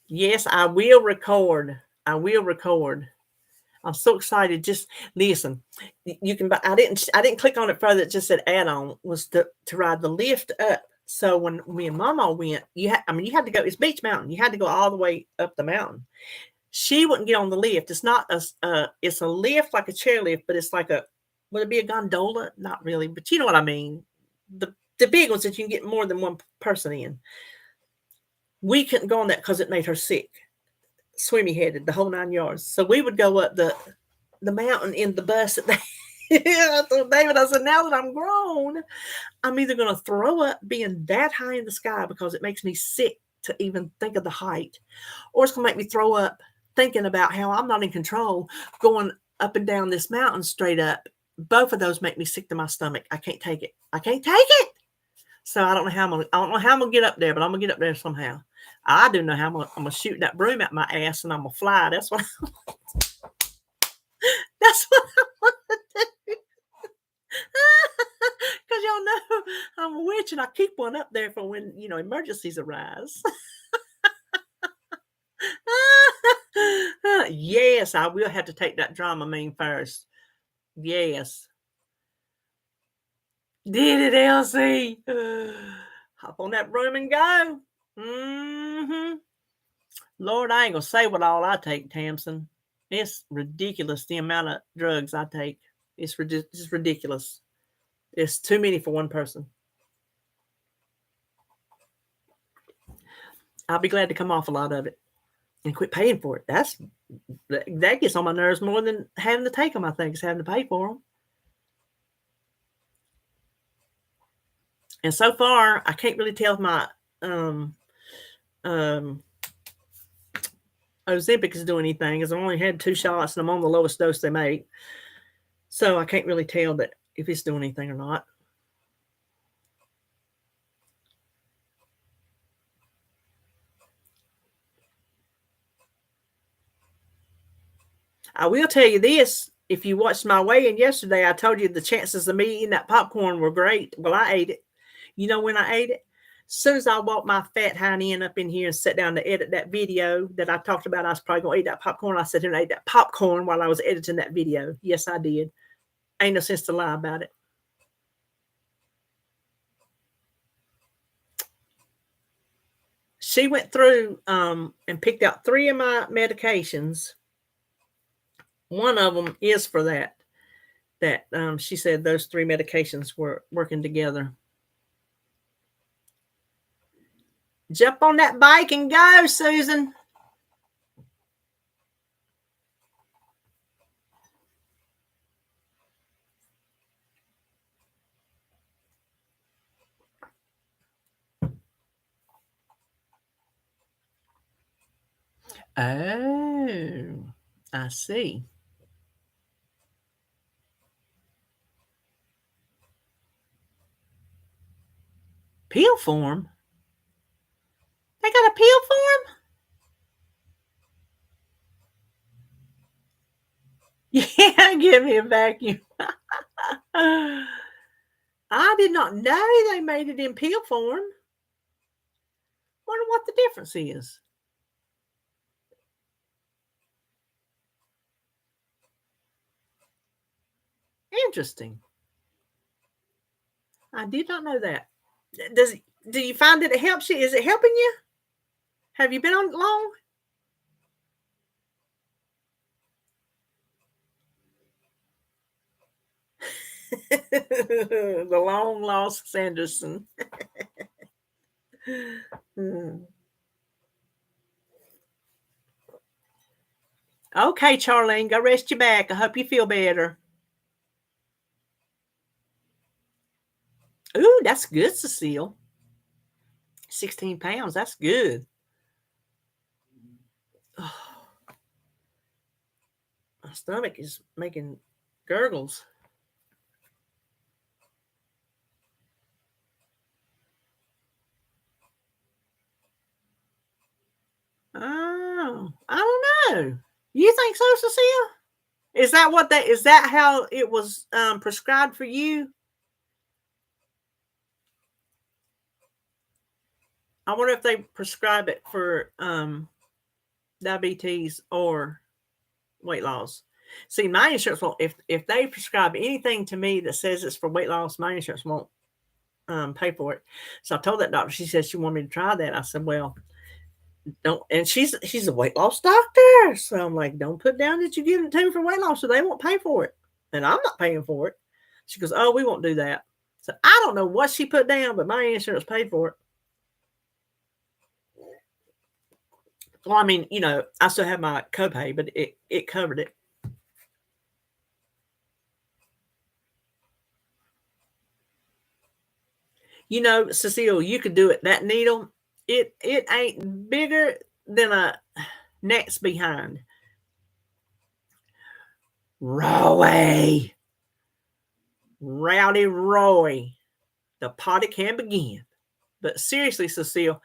Yes, I will record. I will record. I'm so excited. Just listen. You can buy. I didn't click on it further. It just said add-on was to ride the lift up. So when me and Mama went, you had to go. It's Beach Mountain. You had to go all the way up the mountain. She wouldn't get on the lift. It's not it's a lift like a chairlift, but it's like would it be a gondola? Not really, but you know what I mean. The big ones that you can get more than one person in. We couldn't go on that because it made her sick, swimmy headed, the whole 9 yards. So we would go up the mountain in the bus. I told David, I said, now that I'm grown, I'm either going to throw up being that high in the sky because it makes me sick to even think of the height, or it's going to make me throw up thinking about how I'm not in control going up and down this mountain straight up. Both of those make me sick to my stomach. I can't take it. I can't take it. So I don't know how I'm gonna get up there, but I'm gonna get up there somehow. I do know how I'm gonna shoot that broom at my ass and I'm gonna fly. That's what that's what I want to do. Because y'all know I'm a witch and I keep one up there for when emergencies arise. Yes, I will have to take that Dramamine first. Yes. Did it, Elsie? Hop on that broom and go. Mm-hmm. Lord, I ain't gonna say what all I take, Tamsin. It's ridiculous the amount of drugs I take. It's ridiculous. It's too many for one person. I'll be glad to come off a lot of it and quit paying for it. That gets on my nerves more than having to take them. I think is having to pay for them. And so far, I can't really tell if my Ozempic is doing anything, because I've only had 2 shots and I'm on the lowest dose they make. So I can't really tell that if it's doing anything or not. I will tell you this. If you watched my weigh-in yesterday, I told you the chances of me eating that popcorn were great. Well, I ate it. You know when I ate it? As soon as I walked my fat hind end up in here and sat down to edit that video that I talked about, I was probably going to eat that popcorn. I sat here and ate that popcorn while I was editing that video. Yes, I did. Ain't no sense to lie about it. She went through and picked out 3 of my medications. One of them is for that. She said those 3 medications were working together. Jump on that bike and go, Susan. Oh, I see. Pill form? They got a pill form? Yeah, give me a vacuum. I did not know they made it in pill form. Wonder what the difference is. Interesting. I did not know that. Do you find that it helps you? Is it helping you? Have you been on it long? The long lost Sanderson. Okay, Charlene, go rest your back. I hope you feel better. Ooh, that's good, Cecile. 16 pounds. That's good. Oh, my stomach is making gurgles. Oh, I don't know. You think so, Cecile? Is that how it was prescribed for you? I wonder if they prescribe it for diabetes or weight loss. See, my insurance won't. If they prescribe anything to me that says it's for weight loss, my insurance won't pay for it. So I told that doctor. She said she wanted me to try that. I said, well, don't. And she's a weight loss doctor, so I'm like, don't put down that you give it to me for weight loss, so they won't pay for it, and I'm not paying for it. She goes, oh, we won't do that. So I don't know what she put down, but my insurance paid for it. Well, I mean, I still have my copay, but it covered it. Cecile, you could do it. That needle, it ain't bigger than a neck's behind. Rowdy Roy, the party can begin. But seriously, Cecile,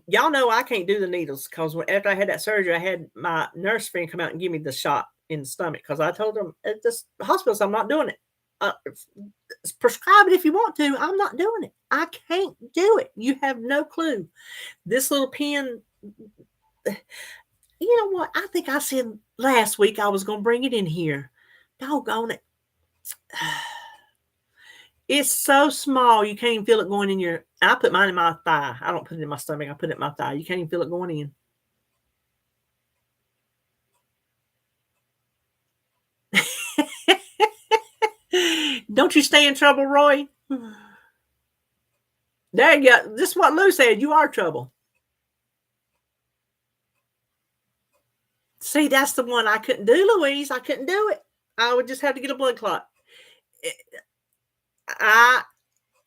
y'all know I can't do the needles because after I had that surgery, I had my nurse friend come out and give me the shot in the stomach because I told them at this hospital, so I'm not doing it. Prescribe it if you want to. I'm not doing it. I can't do it. You have no clue. This little pen, you know what? I think I said last week I was going to bring it in here. Doggone it. It's so small, you can't even feel it going in your. I put mine in my thigh. I don't put it in my stomach. I put it in my thigh. You can't even feel it going in. Don't you stay in trouble, Roy? There you go. This is what Lou said. You are trouble. See, that's the one I couldn't do, Louise. I couldn't do it. I would just have to get a blood clot.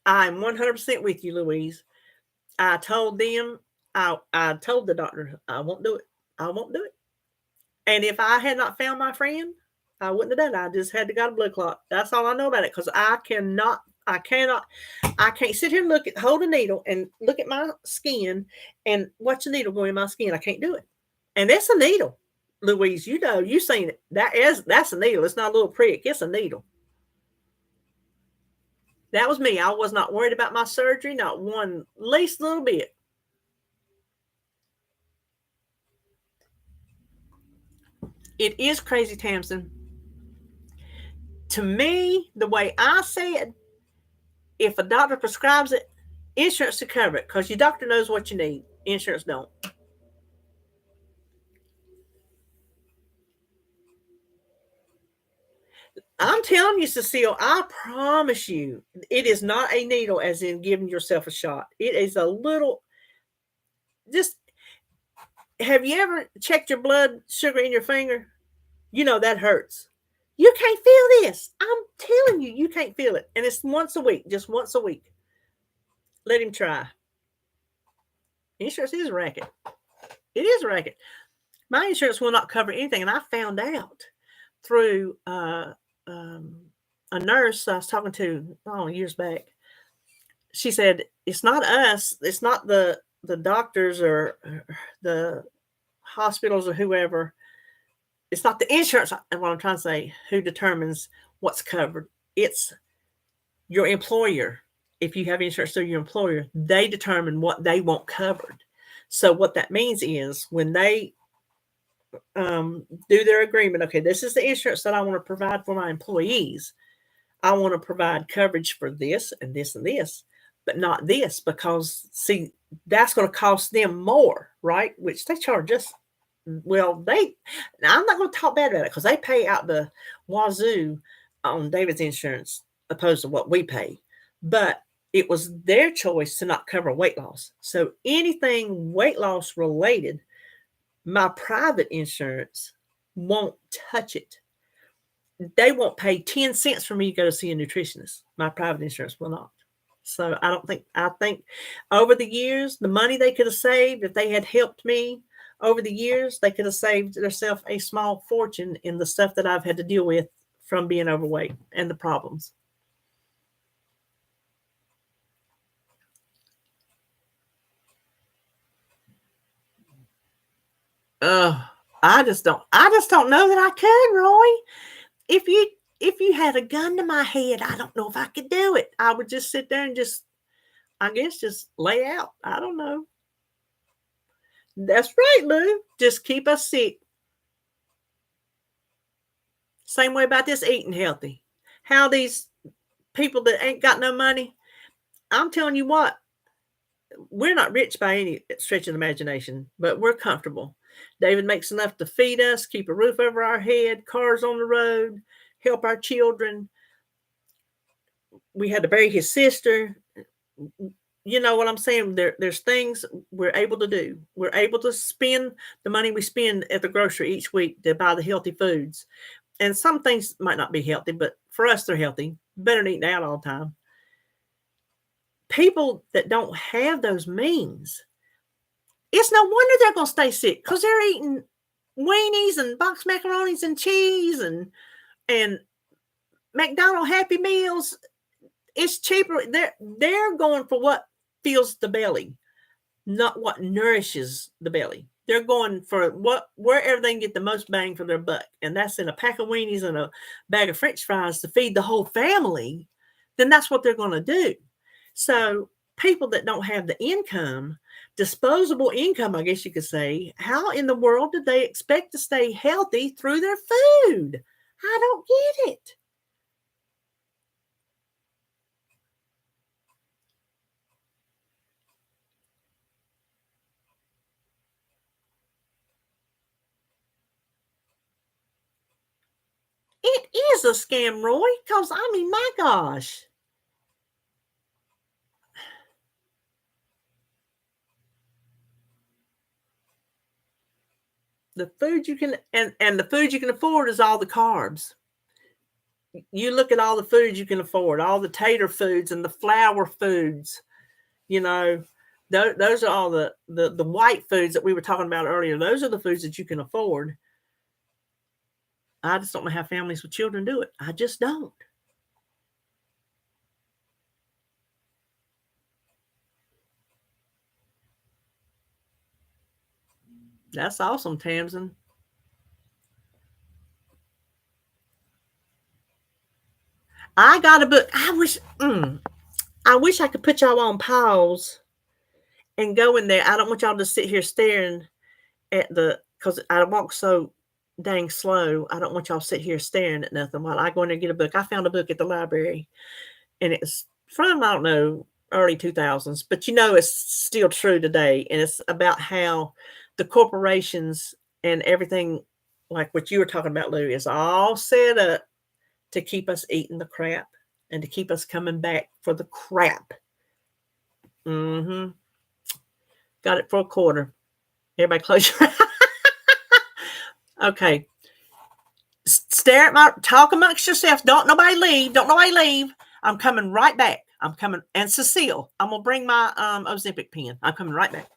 I'm 100% with you, Louise. I told them, I told the doctor, I won't do it. I won't do it. And if I had not found my friend, I wouldn't have done it. I just had to got a blood clot. That's all I know about it because I can't sit here and hold a needle and look at my skin and watch the needle go in my skin. I can't do it. And that's a needle, Louise. You've seen it. That's a needle. It's not a little prick. It's a needle. That was me. I was not worried about my surgery, not one least little bit. It is crazy, Tamsin. To me, the way I say it, if a doctor prescribes it, insurance to cover it because your doctor knows what you need. Insurance don't. I'm telling you, Cecile, I promise you, it is not a needle as in giving yourself a shot. It is a little, just, have you ever checked your blood sugar in your finger? That hurts. You can't feel this. I'm telling you, you can't feel it. And it's once a week, just once a week. Let him try. Insurance is a racket. It is a racket. My insurance will not cover anything. And I found out through a nurse I was talking to years back. She said, it's not us. It's not the doctors or the hospitals or whoever. It's not the insurance. And what I'm trying to say, who determines what's covered. It's your employer. If you have insurance through your employer, they determine what they want covered. So what that means is when they do their agreement, okay, this is the insurance that I want to provide for my employees. I want to provide coverage for this and this and this, but not this because, see, that's going to cost them more, right? Which they charge us. Well, now I'm not going to talk bad about it because they pay out the wazoo on David's insurance opposed to what we pay. But it was their choice to not cover weight loss. So anything weight loss related, my private insurance won't touch it. They won't pay 10 cents for me to go to see a nutritionist. My private insurance will not. So I think over the years, the money they could have saved if they had helped me over the years, they could have saved themselves a small fortune in the stuff that I've had to deal with from being overweight and the problems. Uh, I just don't know that I could, Roy. If you if you had a gun to my head, I don't know if I could do it. I would just sit there and just, I guess, just lay out. I don't know. That's right, Lou. Just keep us sick. Same way about this eating healthy. How these people that ain't got no money, I'm telling you what, we're not rich by any stretch of the imagination, but we're comfortable. David makes enough to feed us, keep a roof over our head, cars on the road, help our children. We had to bury his sister. You know what I'm saying? There's things we're able to do. We're able to spend the money we spend at the grocery each week to buy the healthy foods. And some things might not be healthy, but for us, they're healthy. Better than eating out all the time. People that don't have those means, it's no wonder they're going to stay sick because they're eating weenies and box macaronis and cheese and McDonald's Happy Meals. It's cheaper. They're going for what fills the belly, not what nourishes the belly. They're going for wherever they can get the most bang for their buck, and that's in a pack of weenies and a bag of French fries to feed the whole family. Then that's what they're going to do. So people that don't have the income, disposable income, I guess you could say, how in the world did they expect to stay healthy through their food? I don't get it. It is a scam, Roy, because I mean, my gosh. The food you can and the food you can afford is all the carbs. You look at all the foods you can afford, all the tater foods and the flour foods, you know, those are all the white foods that we were talking about earlier. Those are the foods that you can afford. I just don't know how families with children do it. I just don't. That's awesome, Tamsin. I got a book. I wish I could put y'all on pause and go in there. I don't want y'all to sit here staring at the, because I walk so dang slow. I don't want y'all to sit here staring at nothing while I go in there and get a book. I found a book at the library, and it's from, I don't know, early 2000s, but you know it's still true today. And it's about how the corporations and everything, like what you were talking about, Lou, is all set up to keep us eating the crap and to keep us coming back for the crap. Mm-hmm. Got it for a quarter. Everybody close your eyes. Okay. Stare at my, talk amongst yourselves. Don't nobody leave. Don't nobody leave. I'm coming right back. I'm coming. And Cecile, I'm going to bring my Ozempic pen. I'm coming right back.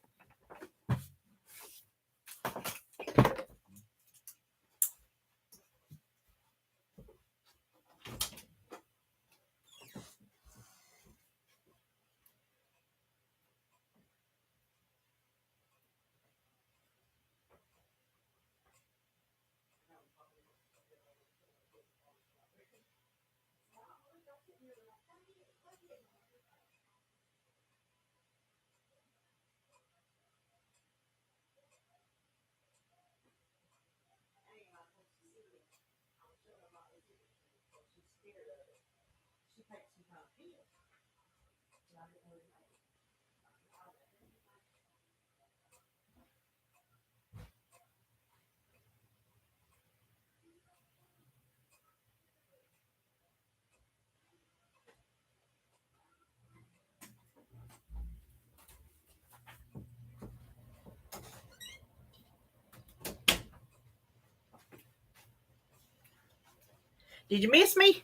Did you miss me?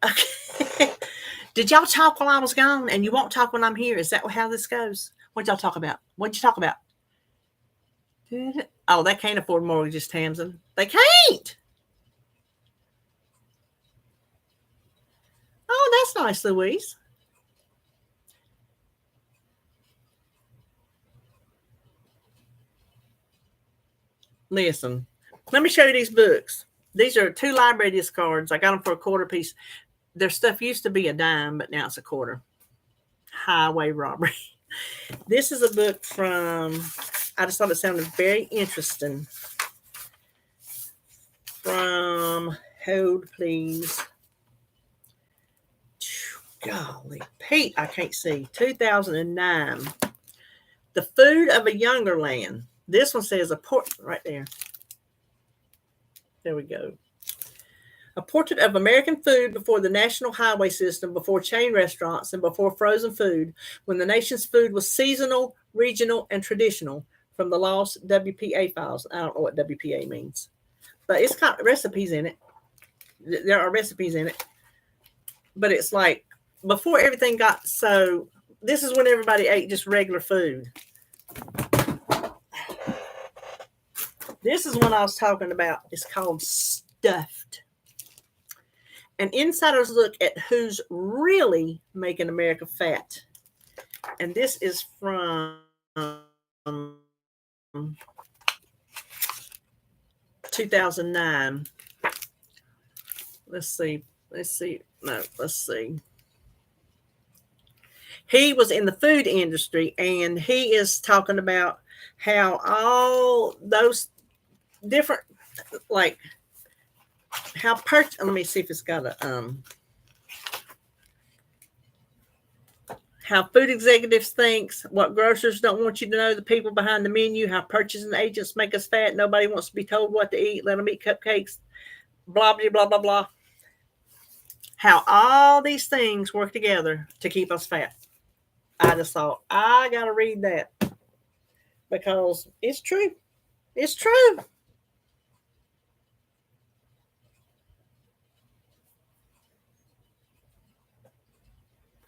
Okay. Did y'all talk while I was gone and you won't talk when I'm here? Is that how this goes? What'd y'all talk about? What'd you talk about? Oh, they can't afford mortgages, Tamsin. They can't. Oh, that's nice, Louise. Listen, let me show you these books. These are 2 library discards. I got them for a quarter piece. Their stuff used to be a dime, but now it's a quarter. Highway robbery. This is a book from, I just thought it sounded very interesting. From, hold please. Golly, Pete, I can't see. 2009. The Food of a Younger Land. This one says a portrait right there. There we go. A portrait of American food before the national highway system, before chain restaurants, and before frozen food, when the nation's food was seasonal, regional, and traditional, from the lost WPA files. I don't know what WPA means, but it's got recipes in it. There are recipes in it, but it's like before everything got so. This is when everybody ate just regular food. This is what I was talking about. It's called Stuffed. An insider's look at who's really making America fat. And this is from 2009. Let's see. No, let's see. He was in the food industry, and he is talking about how all those different, like, how let me see if it's got a how food executives thinks, what grocers don't want you to know, the people behind the menu, how purchasing agents make us fat, nobody wants to be told what to eat, let them eat cupcakes, blah blah blah blah blah. How all these things work together to keep us fat. I just thought I gotta read that because it's true. It's true.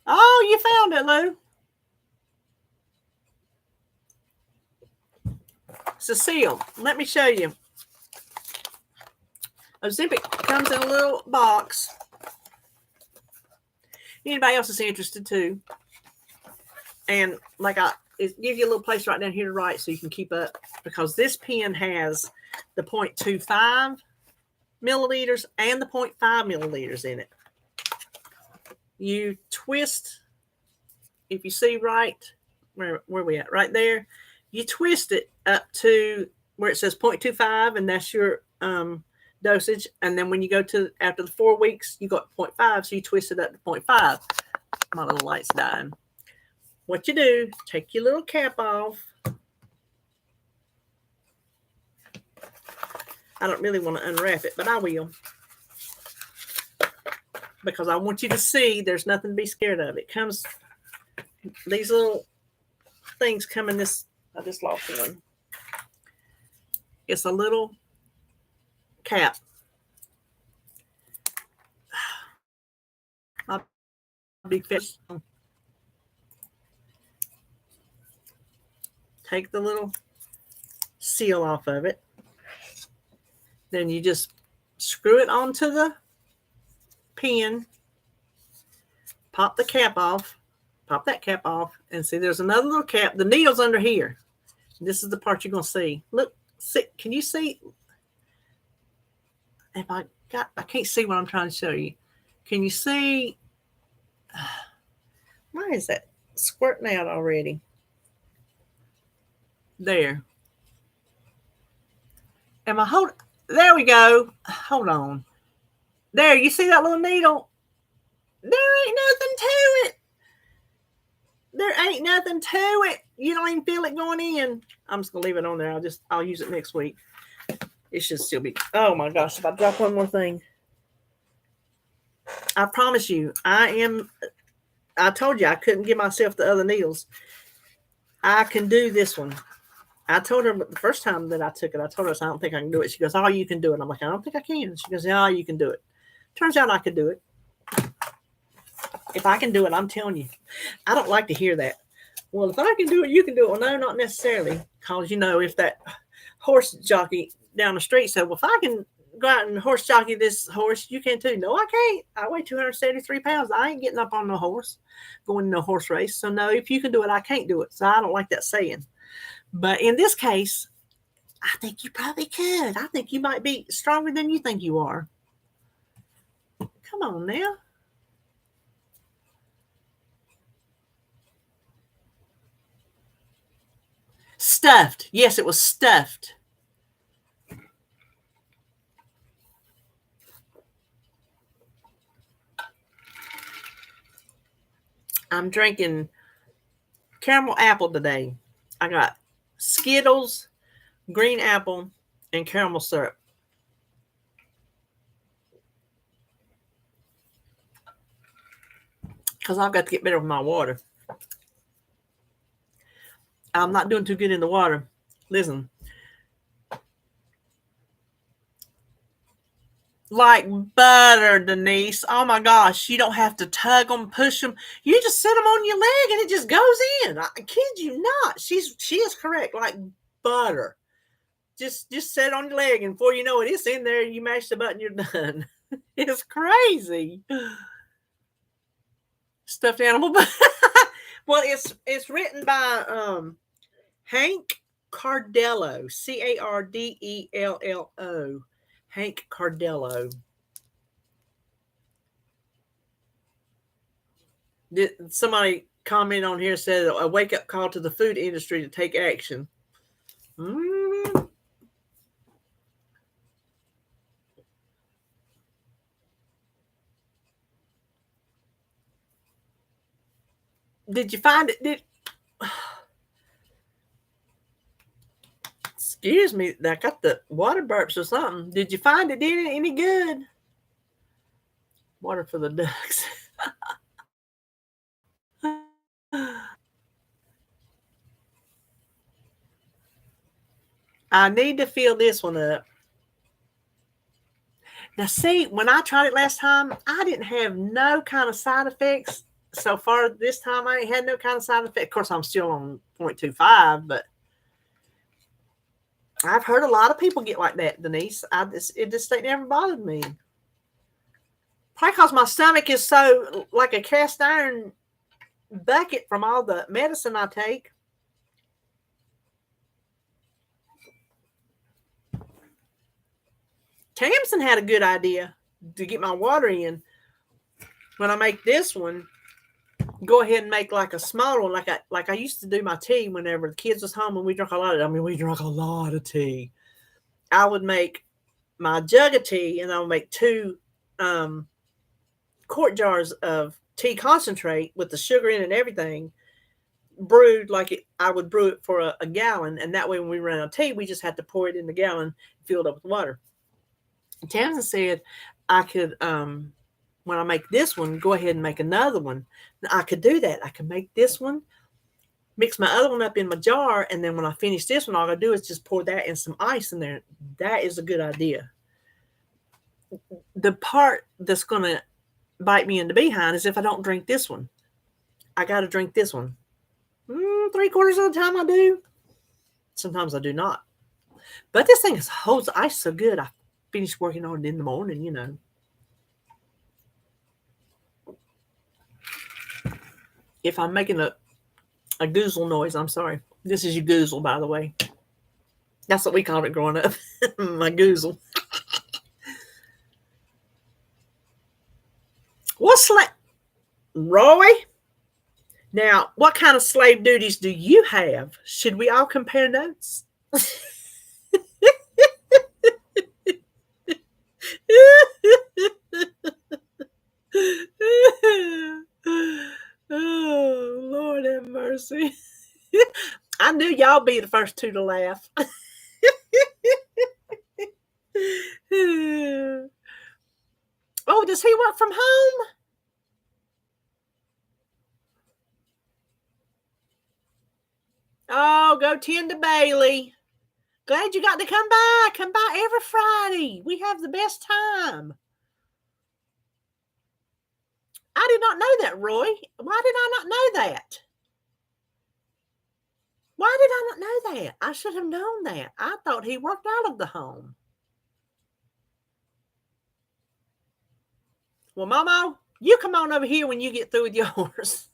Oh, you found it, Lou. Cecile, let me show you. Ozempic comes in a little box. Anybody else is interested too. And like it gives you a little place right down here to write so you can keep up, because this pen has the 0.25 milliliters and the 0.5 milliliters in it. You twist, if you see right, where we at? Right there. You twist it up to where it says 0.25, and that's your dosage. And then when you go to after the 4 weeks, you got 0.5, so you twist it up to 0.5. My little light's dying. What you do, take your little cap off. I don't really want to unwrap it, but I will. Because I want you to see there's nothing to be scared of. It comes, these little things come in this, I just lost one. It's a little cap. My big fish. Take the little seal off of it. Then you just screw it onto the pen. Pop the cap off. Pop that cap off. And see, there's another little cap. The needle's under here. This is the part you're going to see. Look, see, can you see? If I can't see what I'm trying to show you. Can you see? Why is that squirting out already? There. Am I hold? There we go. Hold on. There, you see that little needle? There ain't nothing to it. There ain't nothing to it. You don't even feel it going in. I'm just gonna leave it on there. I'll use it next week. It should still be. Oh my gosh! If I drop one more thing, I promise you, I told you I couldn't give myself the other needles. I can do this one. I told her the first time that I took it, I told her, I don't think I can do it. She goes, oh, you can do it. I'm like, I don't think I can. She goes, yeah, you can do it. Turns out I could do it. If I can do it, I'm telling you. I don't like to hear that. Well, if I can do it, you can do it. Well, no, not necessarily. Because, if that horse jockey down the street said, well, if I can go out and horse jockey this horse, you can too. No, I can't. I weigh 273 pounds. I ain't getting up on no horse, going in a horse race. So, no, if you can do it, I can't do it. So, I don't like that saying. But in this case, I think you probably could. I think you might be stronger than you think you are. Come on now. Stuffed. Yes, it was stuffed. I'm drinking caramel apple today. I got Skittles, green apple, and caramel syrup. Because I've got to get better with my water. I'm not doing too good in the water. Listen. Like butter, Denise. Oh my gosh. You don't have to tug them, push them. You just set them on your leg and it just goes in. I kid you not. She is correct. Like butter. Just set it on your leg, and before you know it, it's in there. You mash the button, you're done. It's crazy. Stuffed animal. Well, it's written by Hank Cardello, Cardello, Hank Cardello. Somebody comment on here said a wake up call to the food industry to take action. Did you find it? Excuse me, I got the water burps or something. Did you find it did any good? Water for the ducks. I need to fill this one up. Now, see, when I tried it last time, I didn't have no kind of side effects. So far this time, I ain't had no kind of side effect. Of course, I'm still on 0.25, but I've heard a lot of people get like that, Denise. It just ain't never bothered me. Probably because my stomach is so like a cast iron bucket from all the medicine I take. Tamsin had a good idea to get my water in. When I make this one, go ahead and make like a smaller one, like I used to do my tea whenever the kids was home and we drank a lot of. We drank a lot of tea. I would make my jug of tea, and I would make 2 quart jars of tea concentrate with the sugar in it and everything, brewed like I would brew it for a gallon, and that way when we ran out of tea, we just had to pour it in the gallon, filled up with water. Tamsin said I could, when I make this one, go ahead and make another one. Now, I could do that. I could make this one, mix my other one up in my jar, and then when I finish this one, all I do is just pour that and some ice in there. That is a good idea. The part that's going to bite me in the behind is if I don't drink this one. I got to drink this one. 3/4 of the time I do. Sometimes I do not. But this thing holds ice so good. I finish working on it in the morning, If I'm making a goozle noise, I'm sorry. This is your goozle, by the way. That's what we called it growing up. My goozle. What's Roy? Now, what kind of slave duties do you have? Should we all compare notes? Oh, Lord have mercy. I knew y'all be the first 2 to laugh. Oh, does he work from home? Oh, go tend to Bailey. Glad you got to come by. Come by every Friday. We have the best time. I did not know that, Roy. Why did I not know that? Why did I not know that? I should have known that. I thought he worked out of the home. Well, Momo, you come on over here when you get through with yours.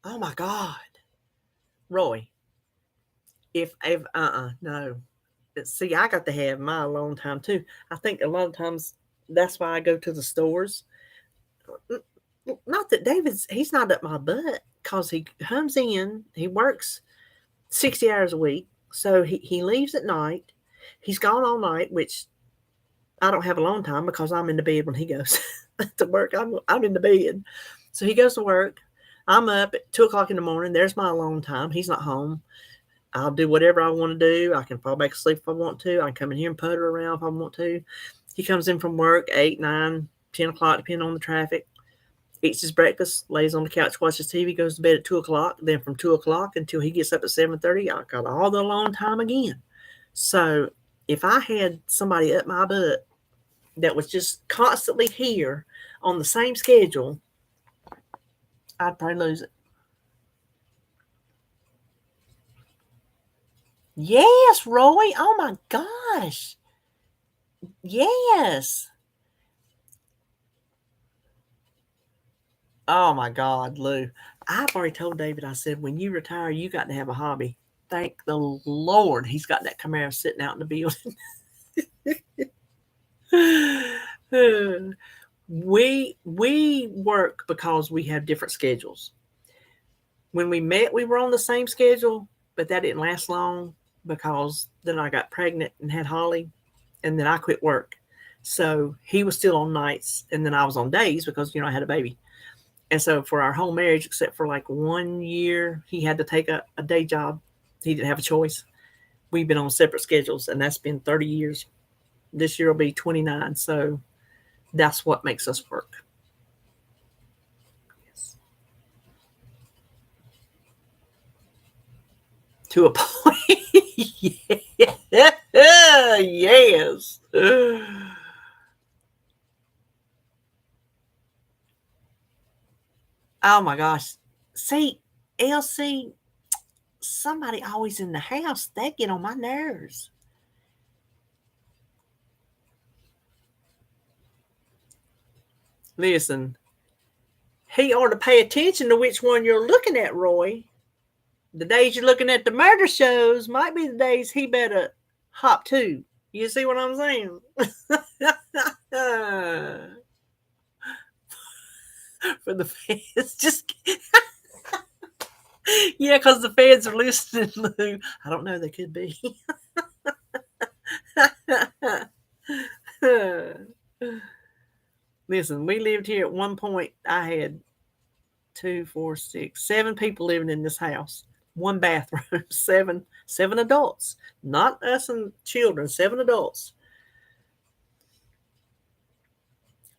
Oh my God, Roy. If no. See, I got to have my alone time too. I think a lot of times that's why I go to the stores. Not that he's not up my butt because he comes in, he works 60 hours a week. So he leaves at night. He's gone all night, which I don't have alone time because I'm in the bed when he goes to work. I'm in the bed. So he goes to work. I'm up at 2:00 in the morning. There's my alone time. He's not home. I'll do whatever I want to do. I can fall back asleep if I want to. I can come in here and putter around if I want to. He comes in from work 8, 9, 10 o'clock, depending on the traffic. Eats his breakfast, lays on the couch, watches TV, goes to bed at 2:00. Then from 2:00 until he gets up at 7:30, I got all the alone time again. So if I had somebody up my butt that was just constantly here on the same schedule, I'd probably lose it. Yes, Roy. Oh my gosh. Yes. Oh my God, Lou. I've already told David, I said, when you retire, you got to have a hobby. Thank the Lord he's got that Camaro sitting out in the building. we work because we have different schedules. When we met, we were on the same schedule, but that didn't last long because then I got pregnant and had Holly, and then I quit work. So he was still on nights, and then I was on days because I had a baby. And so for our whole marriage, except for like 1 year, he had to take a day job. He didn't have a choice. We've been on separate schedules, and that's been 30 years. This year will be 29. So that's what makes us work. Yes. To a point. Yes. Oh my gosh. See, Elsie, somebody always in the house, they get on my nerves. Listen, he ought to pay attention to which one you're looking at, Roy. The days you're looking at the murder shows might be the days he better hop to. You see what I'm saying? For the feds, just yeah, because the feds are listening, Lou. I don't know, they could be. Listen, we lived here at one point. I had 2, 4, 6, 7 people living in this house. One bathroom, seven adults, not us and children, 7 adults.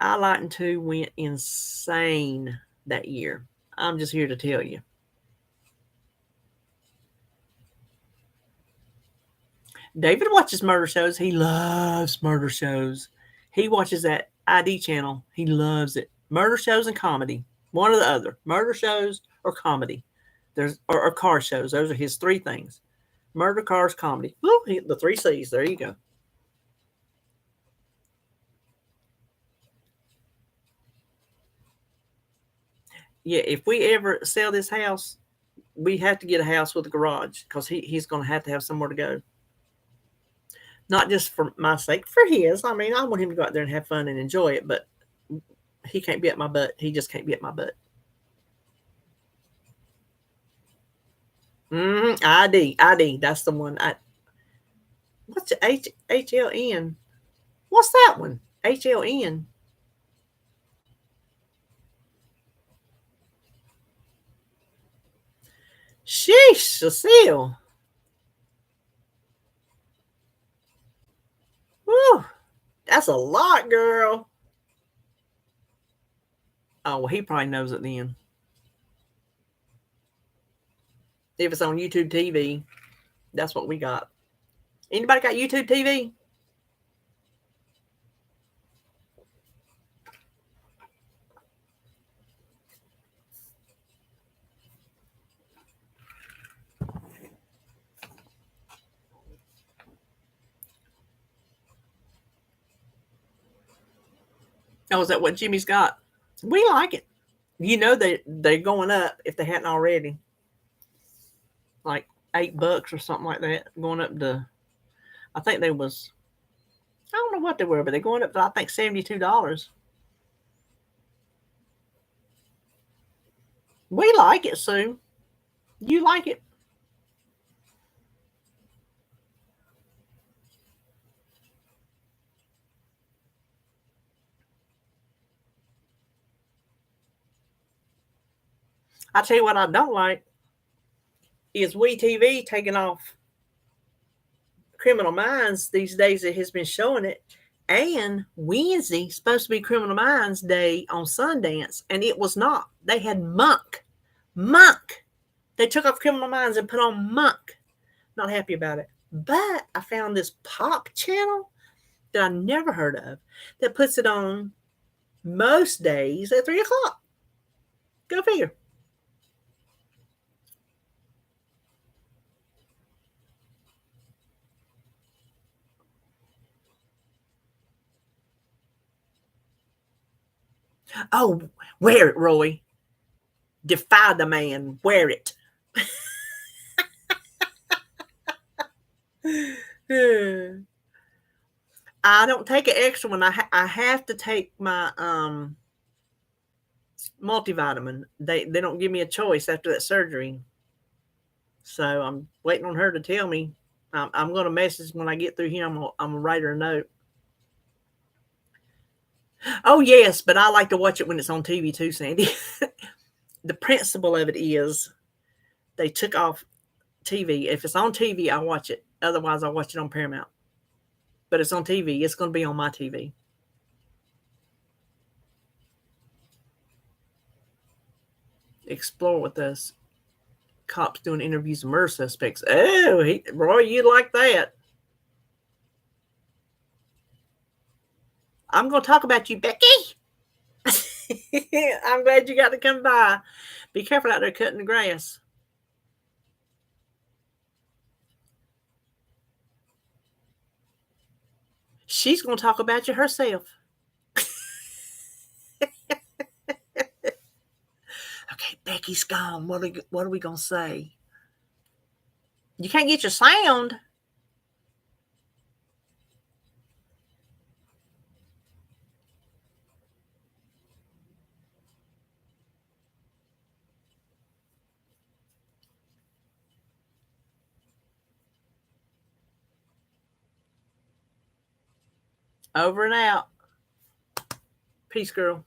I Lighten 2 went insane that year. I'm just here to tell you. David watches murder shows. He loves murder shows. He watches that ID channel. He loves it. Murder shows and comedy. One or the other. Murder shows or comedy. Or car shows. Those are his 3 things. Murder, cars, comedy. Woo, the 3 C's. There you go. Yeah, if we ever sell this house, we have to get a house with a garage because he's going to have somewhere to go. Not just for my sake, for his. I mean, I want him to go out there and have fun and enjoy it, but he can't be at my butt. He just can't be at my butt. ID. That's the one. What's the HLN? What's that one? HLN. Sheesh, Cecile. That's a lot, girl. Oh, well, he probably knows it then. If it's on YouTube TV, that's what we got. Anybody got YouTube TV? Oh, is that what Jimmy's got? We like it. You know they're going up if they hadn't already. Like $8 or something like that. Going up to, I think they was, I don't know what they were, but they're going up to I think $72. We like it, Sue. You like it? I tell you what I don't like is WeTV taking off Criminal Minds these days. It has been showing it. And Wednesday supposed to be Criminal Minds Day on Sundance, and it was not. They had Monk. Monk. They took off Criminal Minds and put on Monk. Not happy about it. But I found this pop channel that I never heard of that puts it on most days at 3 o'clock. Go figure. Oh, wear it, Roy. Defy the man. Wear it. I don't take an extra one. I have to take my multivitamin. They don't give me a choice after that surgery. So I'm waiting on her to tell me. I'm going to message when I get through here. I'm going to write her a note. Oh, yes, but I like to watch it when it's on TV too, Sandy. The principle of it is they took off TV. If it's on TV, I watch it. Otherwise, I watch it on Paramount. But it's on TV. It's going to be on my TV. Explore with us. Cops doing interviews of murder suspects. Oh, Roy, you like that. I'm going to talk about you, Becky. I'm glad you got to come by. Be careful out there cutting the grass. She's going to talk about you herself. Okay, Becky's gone. What are we going to say? You can't get your sound. Over and out. Peace, girl.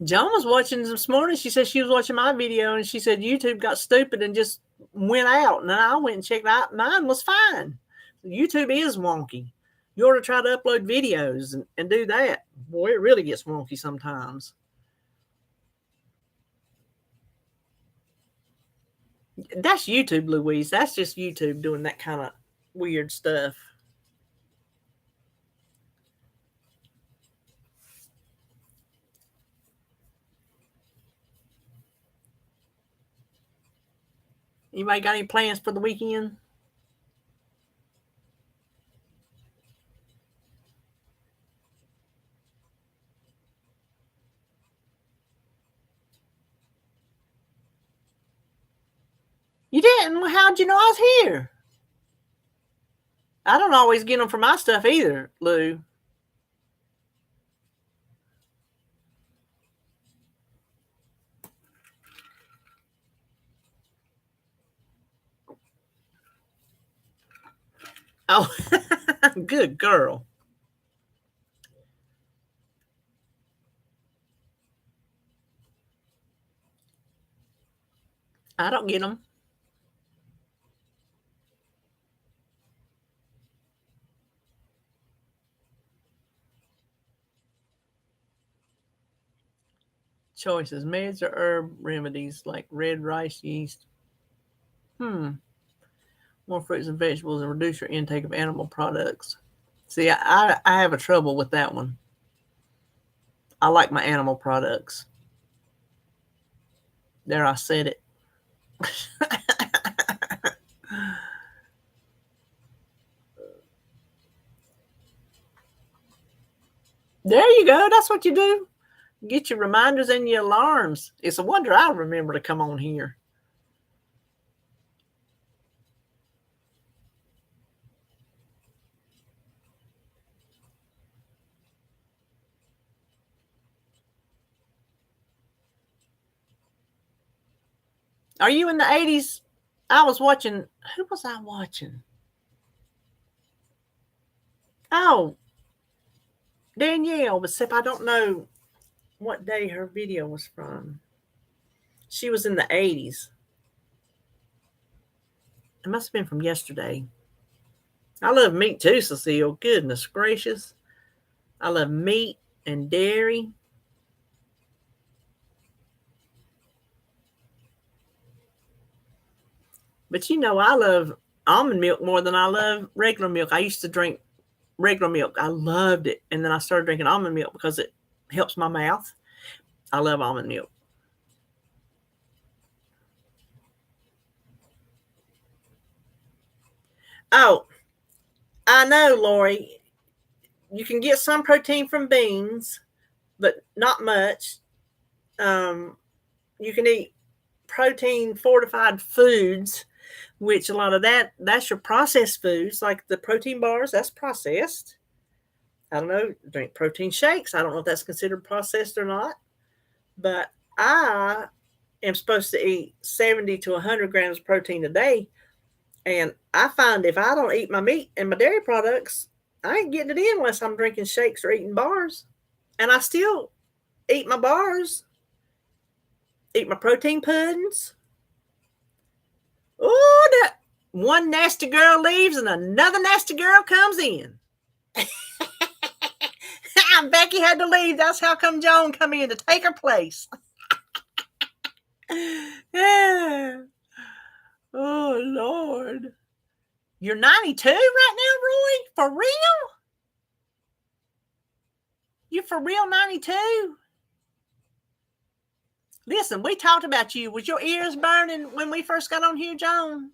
Joan was watching this morning. She said she was watching my video, and she said YouTube got stupid and just went out. And then I went and checked out. Mine was fine. YouTube is wonky. You ought to try to upload videos and do that. Boy, it really gets wonky sometimes. That's YouTube, Louise. That's just YouTube doing that kind of weird stuff. Anybody got any plans for the weekend? You didn't? Well, how'd you know I was here? I don't always get them for my stuff either, Lou. Oh, good girl. I don't get them. Choices: meds or herb remedies like red rice yeast. More fruits and vegetables and reduce your intake of animal products. See, I have a trouble with that one. I like my animal products. There, I said it. There you go. That's what you do. Get your reminders and your alarms. It's a wonder I remember to come on here. Are you in the 80s? I was watching. Who was I watching? Oh, Danielle, except I don't know what day her video was from. She was in the 80s. It must have been from yesterday. I love meat too, Cecile. Goodness gracious. I love meat and dairy. But you know, I love almond milk more than I love regular milk. I used to drink regular milk. I loved it. And then I started drinking almond milk because it helps my mouth. I love almond milk. Oh, I know, Lori. You can get some protein from beans, but not much. Um, you can eat protein fortified foods, which a lot of that's your processed foods, like the protein bars, that's processed. I don't know, drink protein shakes. I don't know if that's considered processed or not, but I am supposed to eat 70 to 100 grams of protein a day. And I find if I don't eat my meat and my dairy products, I ain't getting it in unless I'm drinking shakes or eating bars. And I still eat my bars, eat my protein puddings. Oh, that one nasty girl leaves and another nasty girl comes in. Becky had to leave. That's how come Joan come in to take her place. Yeah. Oh, Lord. You're 92 right now, Roy? For real? You for real 92? Listen, we talked about you. Was your ears burning when we first got on here, Joan?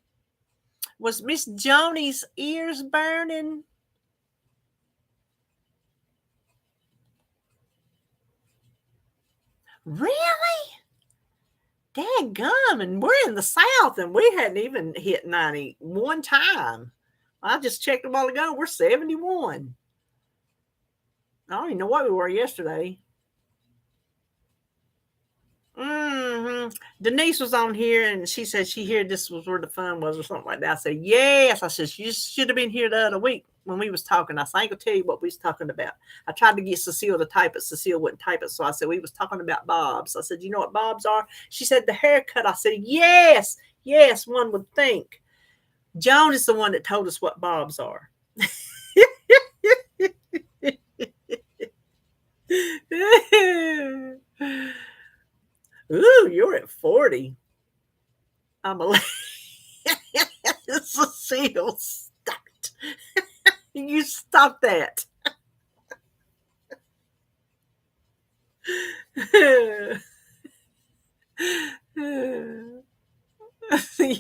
Was Miss Joni's ears burning? Really? Dadgum, and we're in the South, and we hadn't even hit 90 one time. I just checked a while ago. We're 71. I don't even know what we were yesterday. Denise was on here, and she said she heard this was where the fun was or something like that. I said, yes. I said, you should have been here the other week when we was talking. I said, I ain't gonna tell you what we was talking about. I tried to get Cecile to type it. Cecile wouldn't type it. So I said, we was talking about bobs. I said, you know what bobs are? She said, the haircut. I said, yes, one would think. Joan is the one that told us what bobs are. Ooh, you're at 40. I'm a Cecile, stop it. You stop that.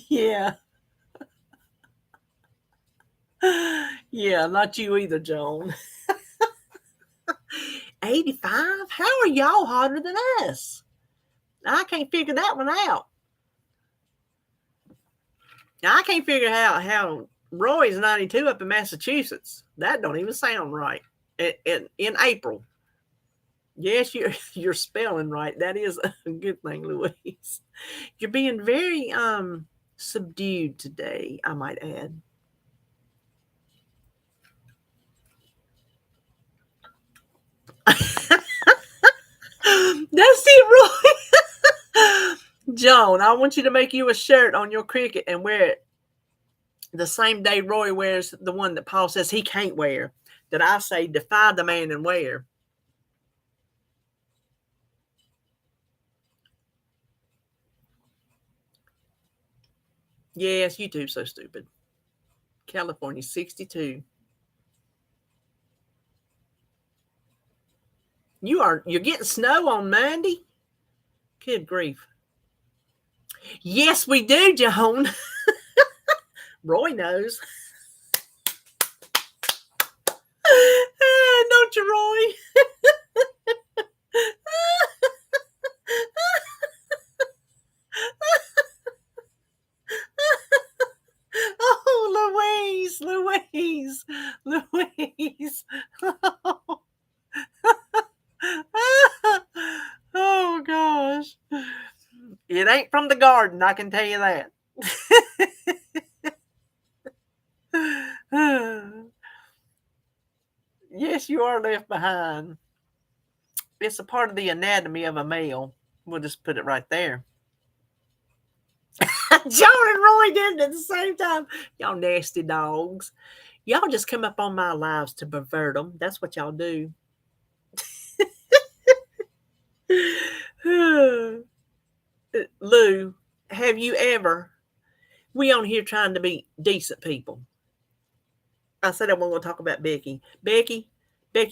Yeah. Yeah, not you either, Joan. 85? How are y'all hotter than us? I can't figure that one out. I can't figure out how Roy's 92 up in Massachusetts. That don't even sound right. In April. Yes, you're spelling right. That is a good thing, Louise. You're being very subdued today, I might add. That's it, Roy. Joan, I want you to make you a shirt on your Cricut and wear it the same day Roy wears the one that Paul says he can't wear. That I say defy the man and wear. Yes, YouTube's so stupid. California 62. You're getting snow on Monday? Good grief. Yes, we do, Joan. Roy knows. Don't you, Roy? Oh, Louise. Oh, gosh. It ain't from the garden, I can tell you that. Yes, you are left behind. It's a part of the anatomy of a male. We'll just put it right there. Joan and Roy did it at the same time. Y'all nasty dogs. Y'all just come up on my lives to pervert them. That's what y'all do. Lou, have you ever? We on here trying to be decent people. I said I wasn't going to talk about Becky. Becky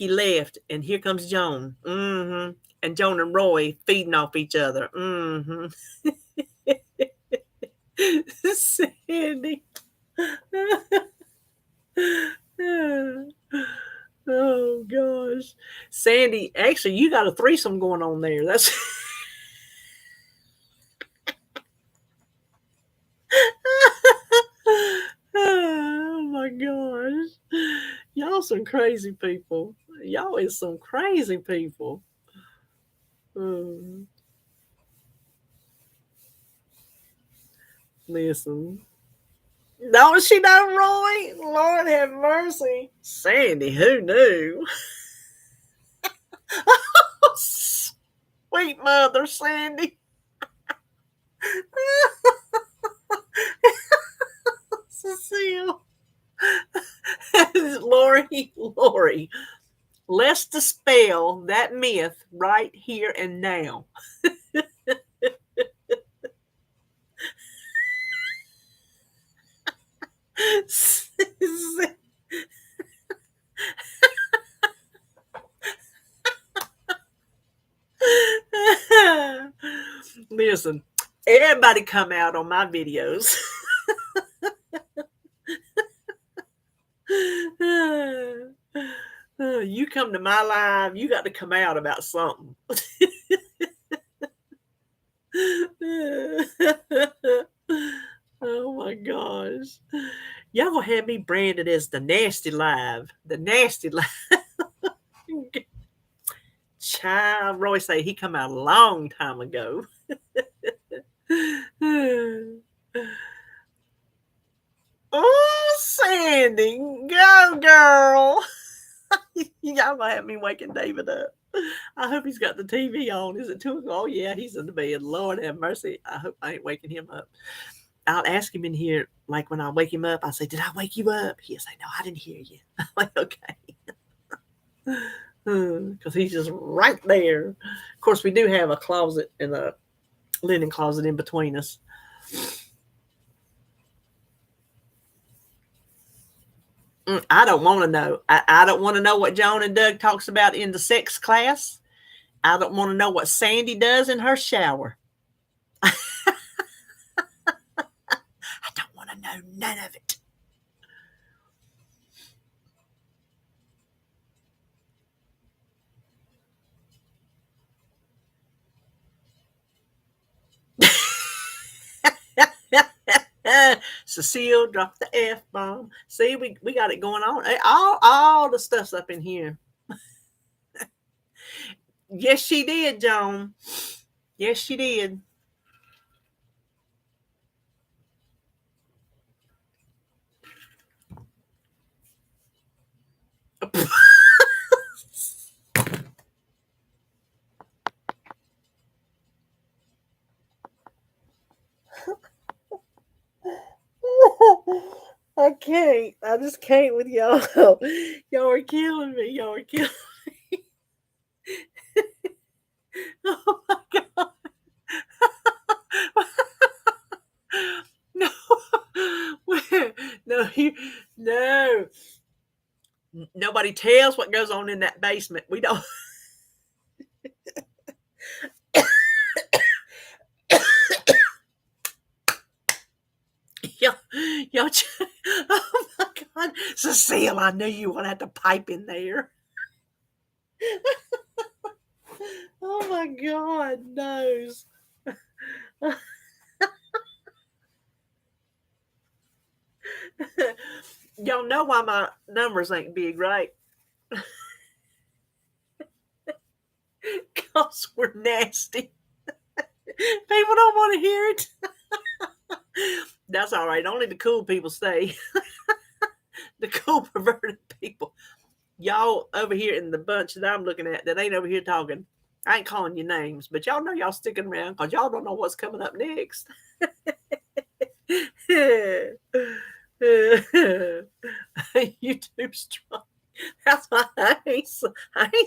left, and here comes Joan. Mm-hmm. And Joan and Roy feeding off each other. Mm-hmm. Sandy. Oh gosh, Sandy. Actually, you got a threesome going on there. That's. Oh my gosh, y'all some crazy people. Y'all is some crazy people. Listen. Don't she know, Roy? Lord have mercy. Sandy, who knew? Sweet mother, Sandy. Cecile. Lori. Let's dispel that myth right here and now. Listen, everybody come out on my videos. You come to my live, you got to come out about something. Oh my gosh. Y'all gonna have me branded as the nasty live. The nasty live. Child, Roy say he come out a long time ago. Oh, Sandy, go girl. Y'all gonna have me waking David up. I hope he's got the TV on. Is it 2 o'clock? Oh yeah, he's in the bed. Lord have mercy. I hope I ain't waking him up. I'll ask him in here, like when I wake him up, I say, "Did I wake you up?" He'll say, "No, I didn't hear you." I'm like, okay. Because he's just right there. Of course, we do have a closet and a linen closet in between us. I don't want to know. I don't want to know what Joan and Doug talks about in the sex class. I don't want to know what Sandy does in her shower. I don't want to know none of it. Cecile dropped the F-bomb. See, we got it going on. All the stuff's up in here. Yes, she did, Joan. Yes, she did. I can't. I just can't with y'all. Y'all are killing me. Y'all are killing. Oh my god. No. No. No. Nobody tells what goes on in that basement. We don't. Y'all, y'all, oh my God, Cecile, I knew you would have to pipe in there. Oh my God, knows. Y'all know why my numbers ain't big, right? Because we're nasty. People don't want to hear it. That's all right. Only the cool people stay. The cool, perverted people. Y'all over here in the bunch that I'm looking at that ain't over here talking. I ain't calling you names, but y'all know y'all sticking around because y'all don't know what's coming up next. YouTube strong. That's why I ain't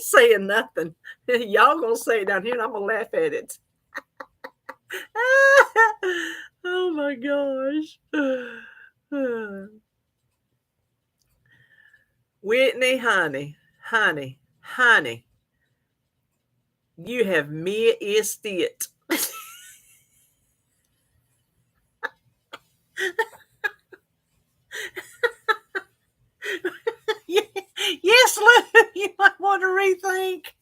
saying nothing. Y'all gonna say it down here, and I'm gonna laugh at it. Oh my gosh. Whitney, honey, you have missed it. Yes, Lou, you might want to rethink.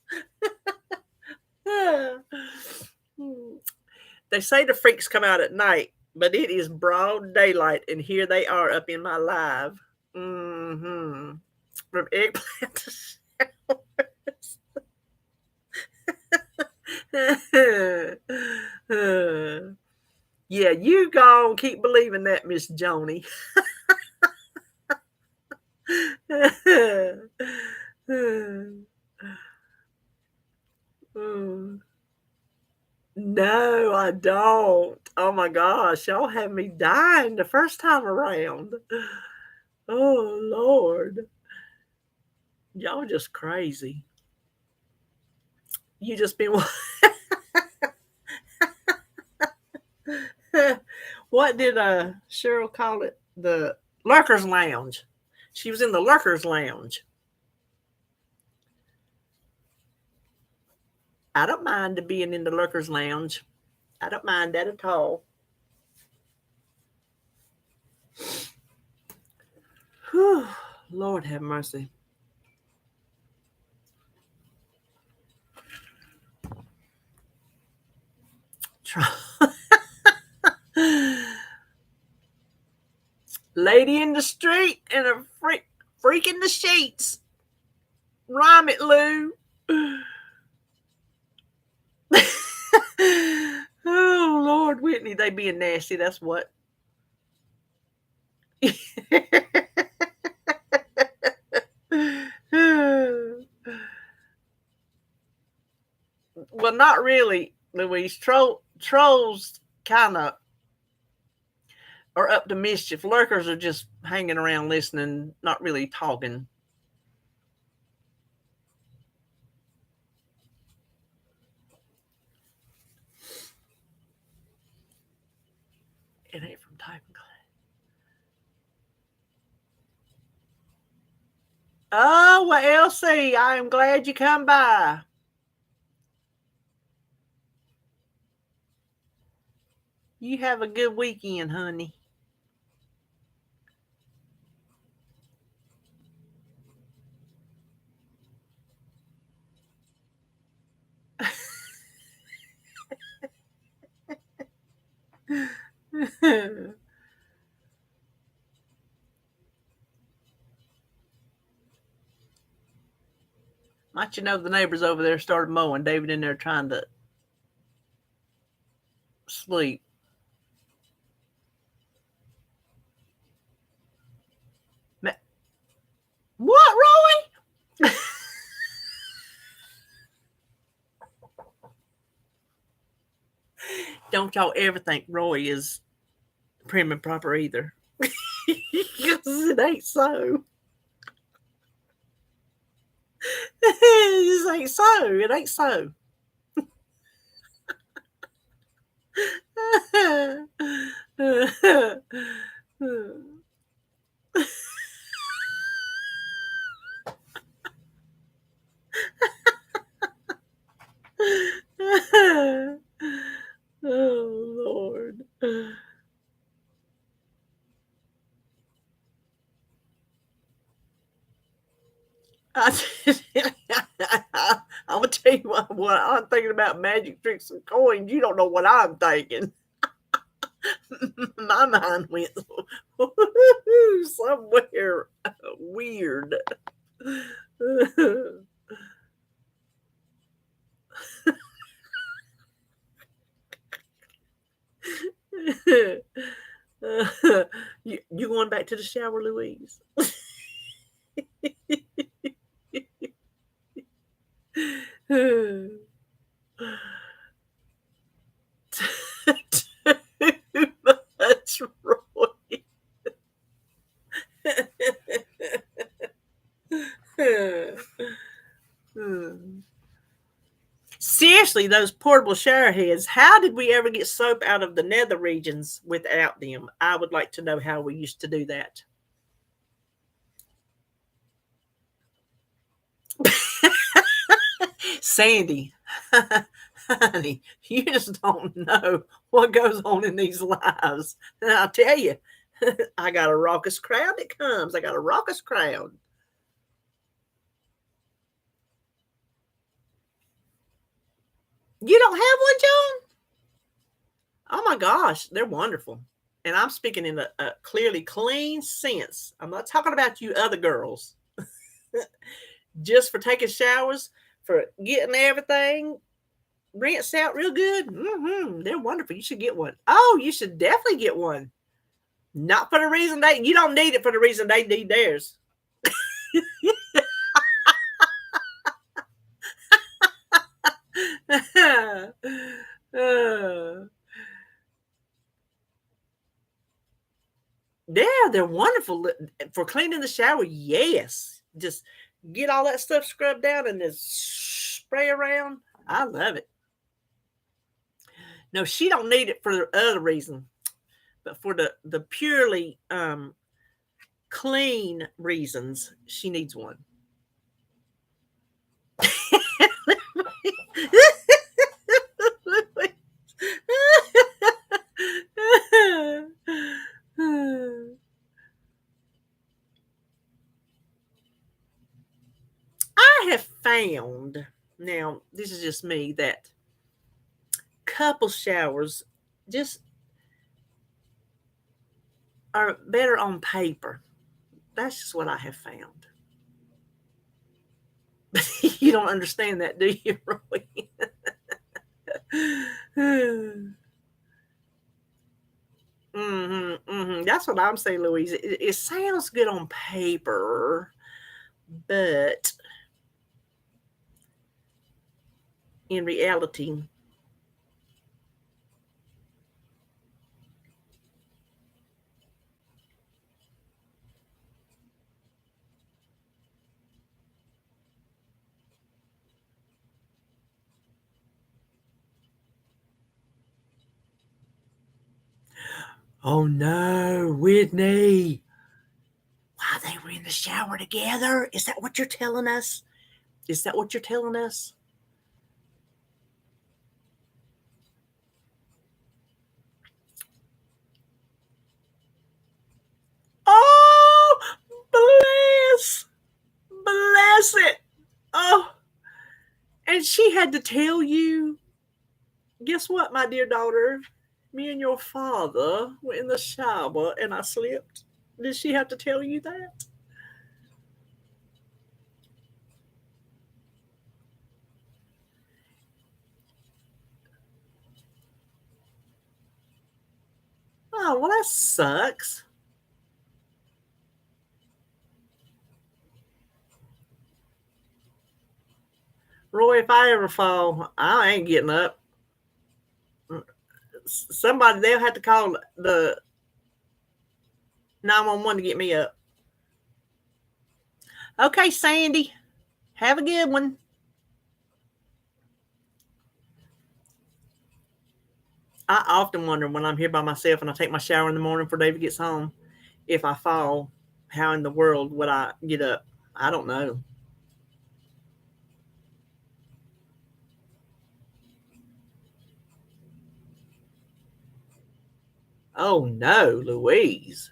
They say the freaks come out at night, but it is broad daylight, and here they are up in my live. Mm-hmm. From eggplant to showers. Yeah, you go keep believing that, Miss Joni. No, I don't. Oh my gosh, y'all have me dying the first time around. Oh Lord. Y'all just crazy. You just been what did Cheryl call it? The Lurkers Lounge. She was in the Lurkers Lounge. I don't mind being in the Lurkers Lounge. I don't mind that at all. Whew, Lord have mercy. Lady in the street and a freak in the sheets. Rhyme it, Lou. Oh Lord, Whitney, they being nasty. That's what. Well, not really, Louise. Trolls kind of are up to mischief. Lurkers are just hanging around listening, not really talking. It ain't from typing class. Oh, well, Elsie, I am glad you come by. You have a good weekend, honey. Might you know the neighbors over there started mowing. David in there trying to sleep. What, Roy? Don't y'all ever think Roy is prim and proper either. it ain't so. It just ain't so. It ain't so. Oh Lord. I, I'm gonna tell you what I'm thinking about magic tricks and coins. You don't know what I'm thinking. My mind went somewhere weird. You going back to the shower, Louise? Too much, Roy. Seriously, those portable shower heads, how did we ever get soap out of the nether regions without them? I would like to know how we used to do that. Sandy, honey, you just don't know what goes on in these lives. And I'll tell you, I got a raucous crowd that comes. I got a raucous crowd. You don't have one, John? Oh my gosh, they're wonderful. And I'm speaking in a clearly clean sense. I'm not talking about you other girls. Just for taking showers, for getting everything rinsed out real good. They're wonderful. You should get one. Oh, you should definitely get one. Not for the reason you don't need it for the reason they need theirs. Yeah, they're wonderful for cleaning the shower. Yes, just get all that stuff scrubbed down and just spray around. I love it. No, she don't need it for the other reason, but for the purely clean reasons, she needs one. I have found, now this is just me, that couple showers just are better on paper. That's just what I have found. You don't understand that, do you, Roy? That's what I'm saying, Louise. It sounds good on paper, but in reality, oh no, Whitney. While they were in the shower together? Is that what you're telling us? Is that what you're telling us? Oh, bless. Bless it. Oh, and she had to tell you, guess what, my dear daughter? Me and your father were in the shower and I slipped. Did she have to tell you that? Oh, well, that sucks. Roy, if I ever fall, I ain't getting up. Somebody, they'll have to call the 911 to get me up. Okay, Sandy. Have a good one. I often wonder when I'm here by myself and I take my shower in the morning before David gets home, if I fall, how in the world would I get up? I don't know. Oh no, Louise.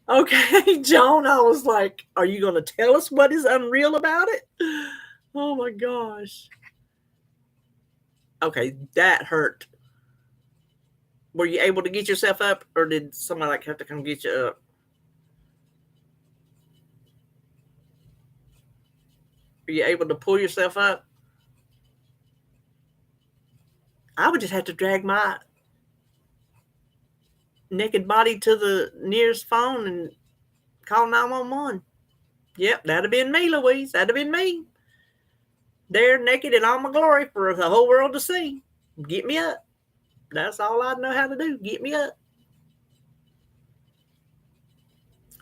Okay, Joan, I was like, are you going to tell us what is unreal about it? Oh my gosh. Okay, that hurt. Were you able to get yourself up, or did somebody like have to come get you up? Were you able to pull yourself up? I would just have to drag my naked body to the nearest phone and call 911. Yep, that'd have been me, Louise. That'd have been me. There, naked in all my glory for the whole world to see. Get me up. That's all I know how to do. Get me up.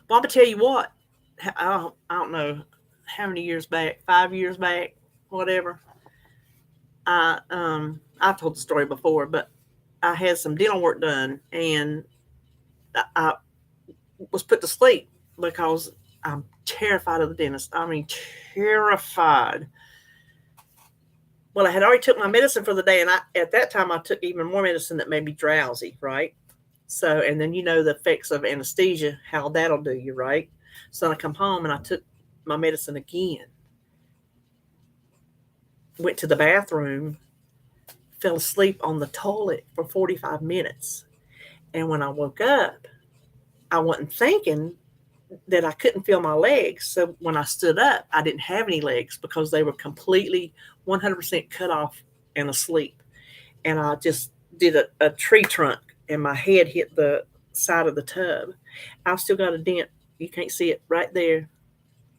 Well, I'm gonna tell you what. I don't know how many years back, 5 years back, whatever. I've told the story before, but I had some dental work done, and I was put to sleep because I'm terrified of the dentist. I mean, terrified. Well, I had already took my medicine for the day, and at that time I took even more medicine that made me drowsy, right? So, and then the effects of anesthesia, how that'll do you, right? So I come home and I took my medicine again, went to the bathroom, fell asleep on the toilet for 45 minutes. And when I woke up, I wasn't thinking that I couldn't feel my legs. So when I stood up, I didn't have any legs because they were completely 100% cut off and asleep. And I just did a tree trunk and my head hit the side of the tub. I've still got a dent. You can't see it right there.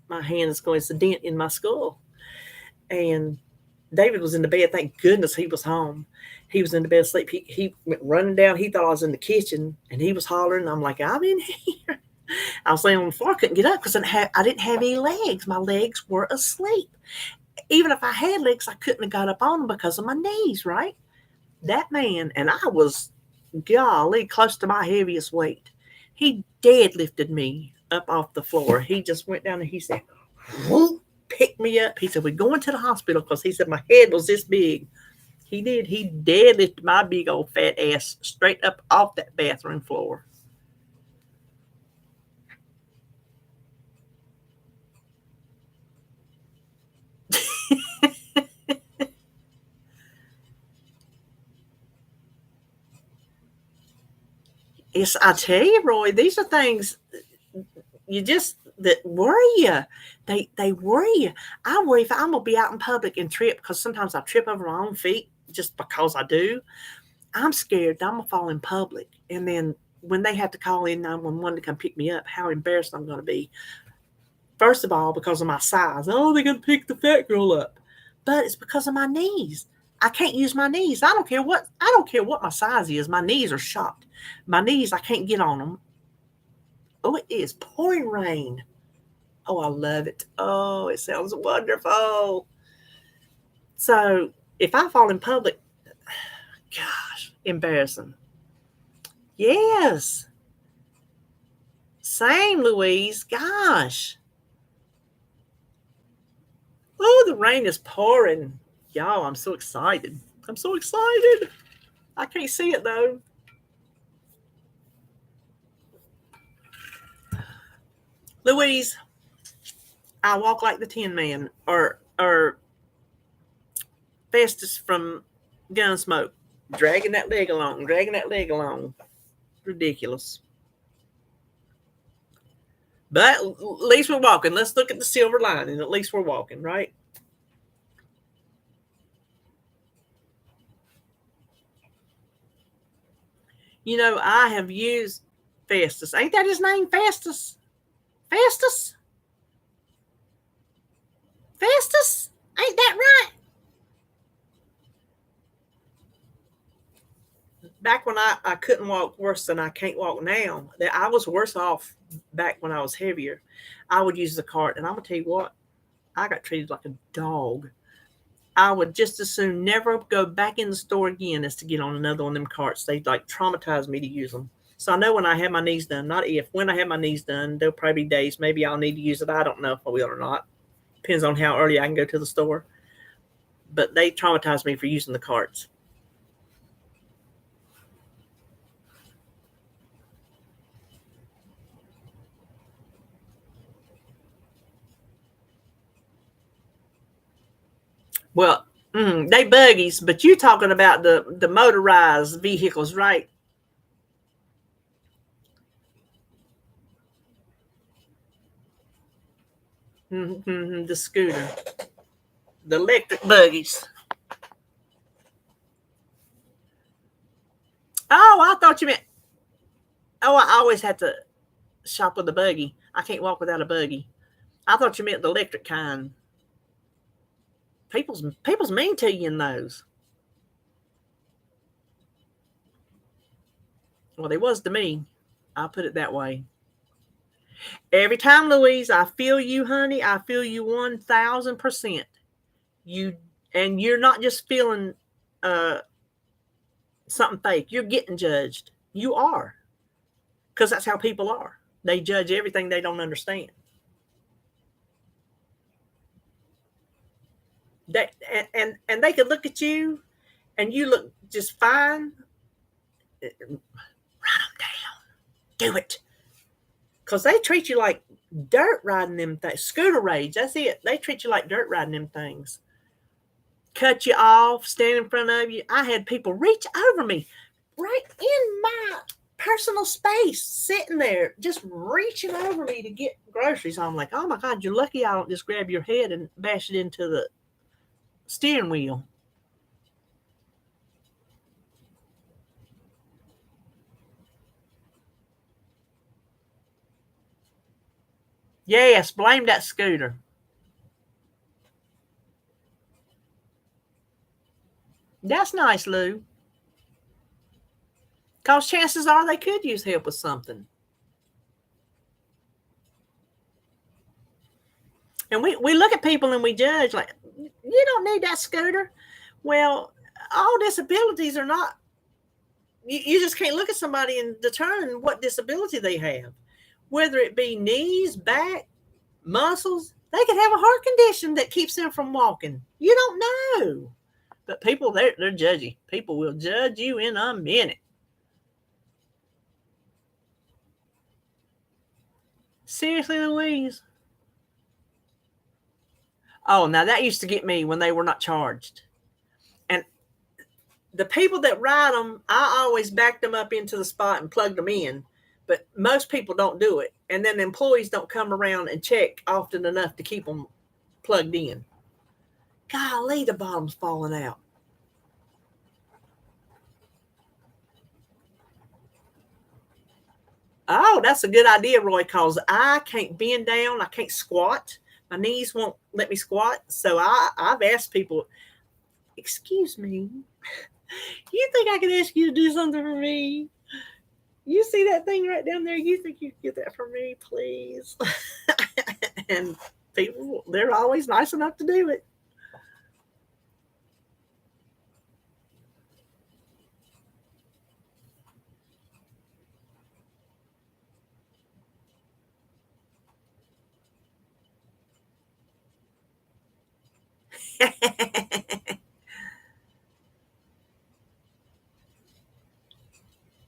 My hand is going, it's a dent in my skull. And David was in the bed. Thank goodness he was home. He was in the bed asleep. He went running down. He thought I was in the kitchen and he was hollering. I'm like, I'm in here. I was laying on the floor. I couldn't get up because I didn't have any legs. My legs were asleep. Even if I had legs, I couldn't have got up on them because of my knees, right? That man, and I was, golly, close to my heaviest weight. He deadlifted me up off the floor. He just went down and he said, whoop, picked me up. He said, we're going to the hospital because he said my head was this big. He did. He deadlifted my big old fat ass straight up off that bathroom floor. Yes, I tell you, Roy, these are things you just that worry you. They worry you. I worry if I'm gonna be out in public and trip because sometimes I trip over my own feet just because I do. I'm scared that I'm gonna fall in public, and then when they have to call in 911 to come pick me up, how embarrassed I'm gonna be. First of all, because of my size. Oh, they're gonna pick the fat girl up, but it's because of my knees. I can't use my knees. I don't care what my size is. My knees are shot. My knees, I can't get on them. Oh, it is pouring rain. Oh, I love it. Oh, it sounds wonderful. So if I fall in public, gosh, embarrassing. Yes. Same, Louise. Gosh. Oh, the rain is pouring. Y'all, I'm so excited. I'm so excited. I can't see it though. Louise, I walk like the Tin Man or Festus from Gunsmoke, dragging that leg along. Ridiculous. But at least we're walking. Let's look at the silver lining. At least we're walking, right? I have used Festus. Ain't that his name, Festus? Festus? Festus? Ain't that right? Back when I couldn't walk worse than I can't walk now, that I was worse off back when I was heavier. I would use the cart, and I'm gonna tell you what, I got treated like a dog. I would just as soon never go back in the store again as to get on another one of them carts. They like traumatized me to use them. So I know when I have my knees done, not if, when I have my knees done, there'll probably be days maybe I'll need to use it. I don't know if I will or not. Depends on how early I can go to the store. But they traumatized me for using the carts. Well, they buggies, but you talking about the motorized vehicles, right? The scooter, the electric buggies. Oh, I thought you meant. Oh, I always had to shop with a buggy. I can't walk without a buggy. I thought you meant the electric kind. People's mean to you in those. Well, they was to me. I'll put it that way. Every time, Louise, I feel you, honey. I feel you 1,000%. You and you're not just feeling uh, something fake. You're getting judged. You are, because that's how people are. They judge everything they don't understand. They and they could look at you, and you look just fine. Write them down. Do it. Because they treat you like dirt riding them things. Scooter rage, that's it. They treat you like dirt riding them things. Cut you off, stand in front of you. I had people reach over me right in my personal space, sitting there, just reaching over me to get groceries. I'm like, oh my God, you're lucky I don't just grab your head and bash it into the steering wheel. Yes, blame that scooter. That's nice, Lou. Because chances are they could use help with something. And we look at people and we judge like, you don't need that scooter. Well, all disabilities are not, you just can't look at somebody and determine what disability they have. Whether it be knees, back, muscles, they could have a heart condition that keeps them from walking. You don't know. But people, they're judgy. People will judge you in a minute. Seriously, Louise? Oh, now that used to get me when they were not charged. And the people that ride them, I always backed them up into the spot and plugged them in. But most people don't do it. And then the employees don't come around and check often enough to keep them plugged in. Golly, the bottom's falling out. Oh, that's a good idea, Roy, because I can't bend down. I can't squat. My knees won't let me squat. So I've asked people, excuse me, you think I could ask you to do something for me? You see that thing right down there? You think you could get that for me, please? And people, they're always nice enough to do it.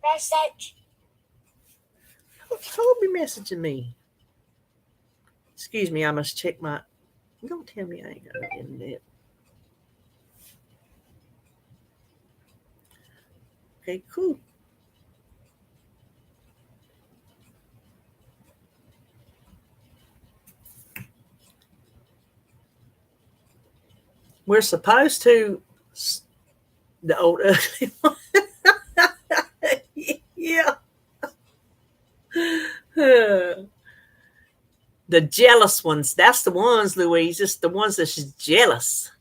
Message. Who be messaging me? Excuse me, I must check my. Don't tell me I ain't got no internet. Okay, cool. We're supposed to. The old ugly one. Yeah. The jealous ones. That's the ones, Louise. It's the ones that's jealous.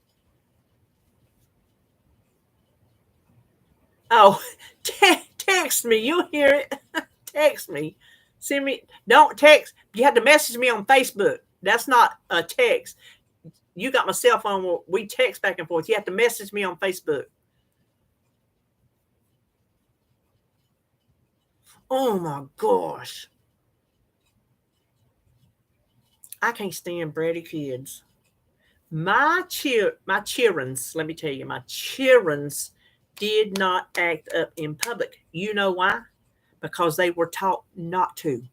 Oh, text me. You'll hear it. Text me. Send me. Don't text. You have to message me on Facebook. That's not a text. You got my cell phone where we text back and forth. You have to message me on Facebook. Oh my gosh. I can't stand bratty kids. My children's, let me tell you, my children's did not act up in public. You know why? Because they were taught not to.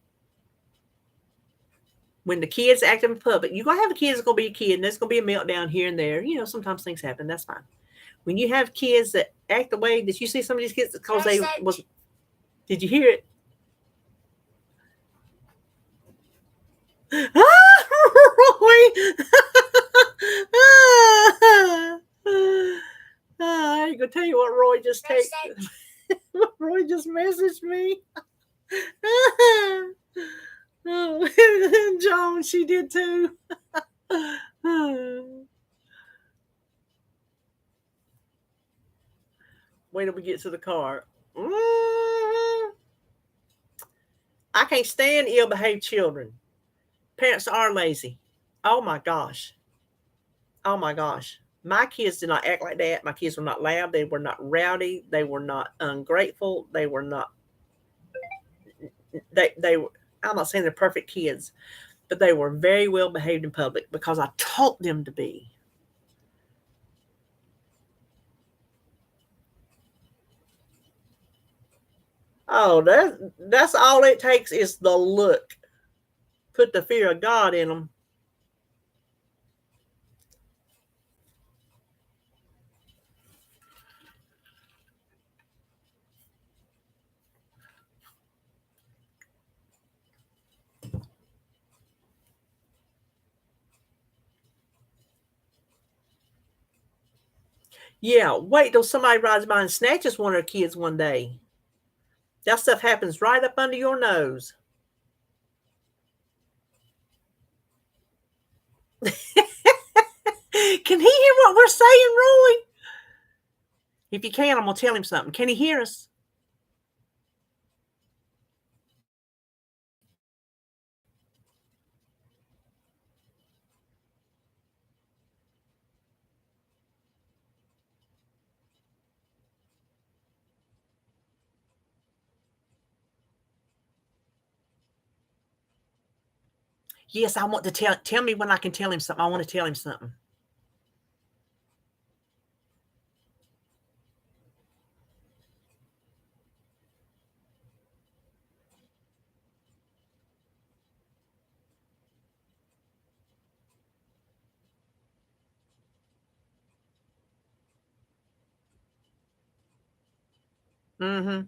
When the kids act in public, you're gonna have a kid that's gonna be a kid, and there's gonna be a meltdown here and there. You know, sometimes things happen. That's fine. When you have kids that act the way that you see some of these kids, because they was. Did you hear it? I ain't gonna tell you what Roy just texted. Roy just messaged me. Oh, Joan, she did too. Wait till we get to the car. I can't stand ill-behaved children. Parents are lazy. Oh my gosh. Oh my gosh. My kids did not act like that. My kids were not loud. They were not rowdy. They were not ungrateful. They were not. They were. I'm not saying they're perfect kids, but they were very well behaved in public because I taught them to be. Oh, that's all it takes is the look. Put the fear of God in them. Yeah, wait till somebody rides by and snatches one of their kids one day. That stuff happens right up under your nose. Can he hear what we're saying, Roy? If you can, I'm going to tell him something. Can he hear us? Yes, I want to tell me when I can tell him something. I want to tell him something. Mm-hmm.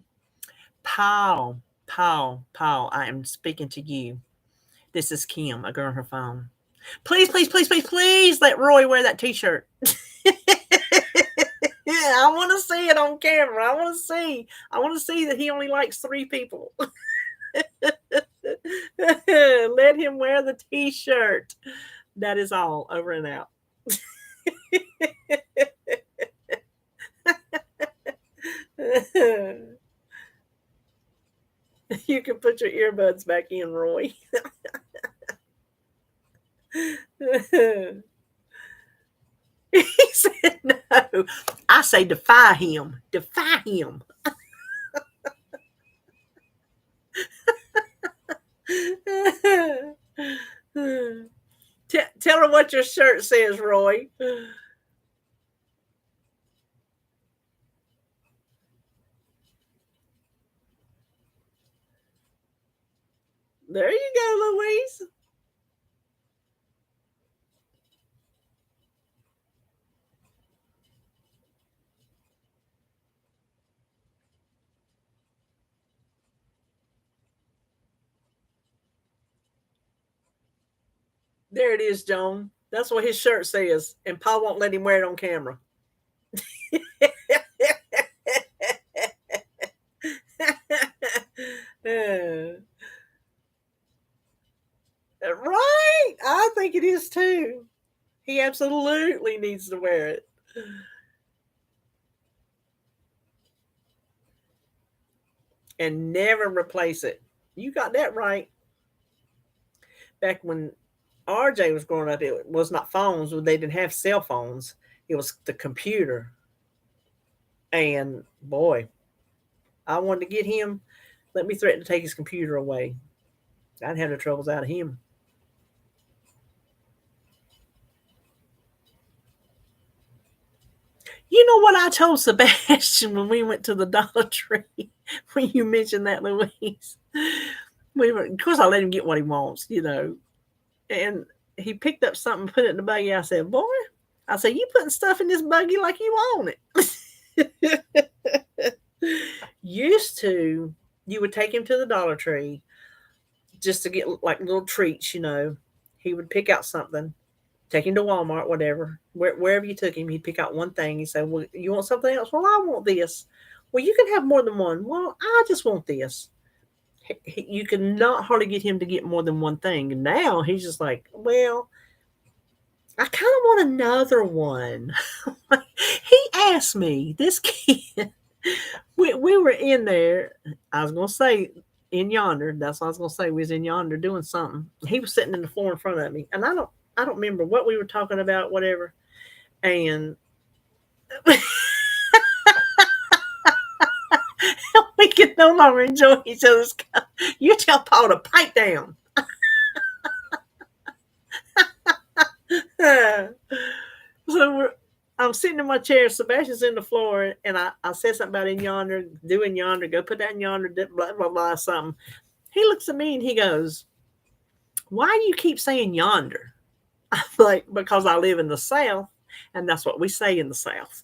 Paul, I am speaking to you. This is Kim, a girl on her phone. Please, please, please, please, please let Roy wear that t-shirt. Yeah, I want to see it on camera. I want to see that he only likes 3 people. Let him wear the t-shirt. That is all. Over and out. You can put your earbuds back in, Roy. He said no. I say defy him. Defy him. Tell her what your shirt says, Roy. There you go, Louise. There it is, Joan. That's what his shirt says. And Paul won't let him wear it on camera. Right? think it is too. He absolutely needs to wear it. And never replace it. You got that right. Back when RJ was growing up, it was not phones. They didn't have cell phones. It was the computer. And boy, I wanted to get him. Let me threaten to take his computer away. I'd have no troubles out of him. You know what I told Sebastian when we went to the Dollar Tree? When you mentioned that, Louise, of course, I let him get what he wants, And he picked up something, put it in the buggy. I said, "Boy," I said, "you putting stuff in this buggy like you own it." Used to, you would take him to the Dollar Tree just to get like little treats. He would pick out something. Take him to Walmart, whatever, wherever you took him, he'd pick out one thing. He'd say, "Well, you want something else?" "Well, I want this." "Well, you can have more than one." "Well, I just want this." You could not hardly get him to get more than one thing. And now he's just like, "Well, I kind of want another one." He asked me, this kid, we were in there. I was going to say in yonder. That's what I was going to say. We was in yonder doing something. He was sitting in the floor in front of me. And I don't remember what we were talking about, whatever. And we could no longer enjoy each other's company. You tell Paul to pipe down. So I'm sitting in my chair. Sebastian's in the floor, and I said something about in yonder, doing yonder, go put that in yonder, blah, blah, blah, something. He looks at me and he goes, "Why do you keep saying yonder?" I'm like, "Because I live in the South, and that's what we say in the South."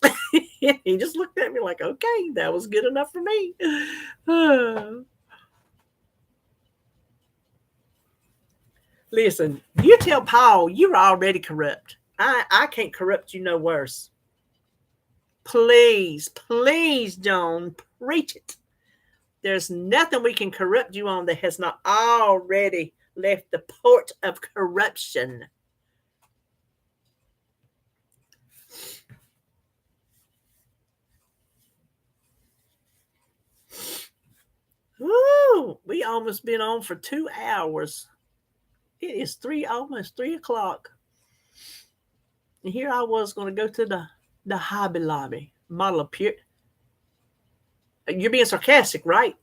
He just looked at me like, "Okay, that was good enough for me." Listen, you tell Paul you're already corrupt. I can't corrupt you no worse. Please, please, Joan, preach it. There's nothing we can corrupt you on that has not already left the port of corruption. Woo! We almost been on for 2 hours. It is almost 3 o'clock. And here I was going to go to the Hobby Lobby. Model of pure. You're being sarcastic, right?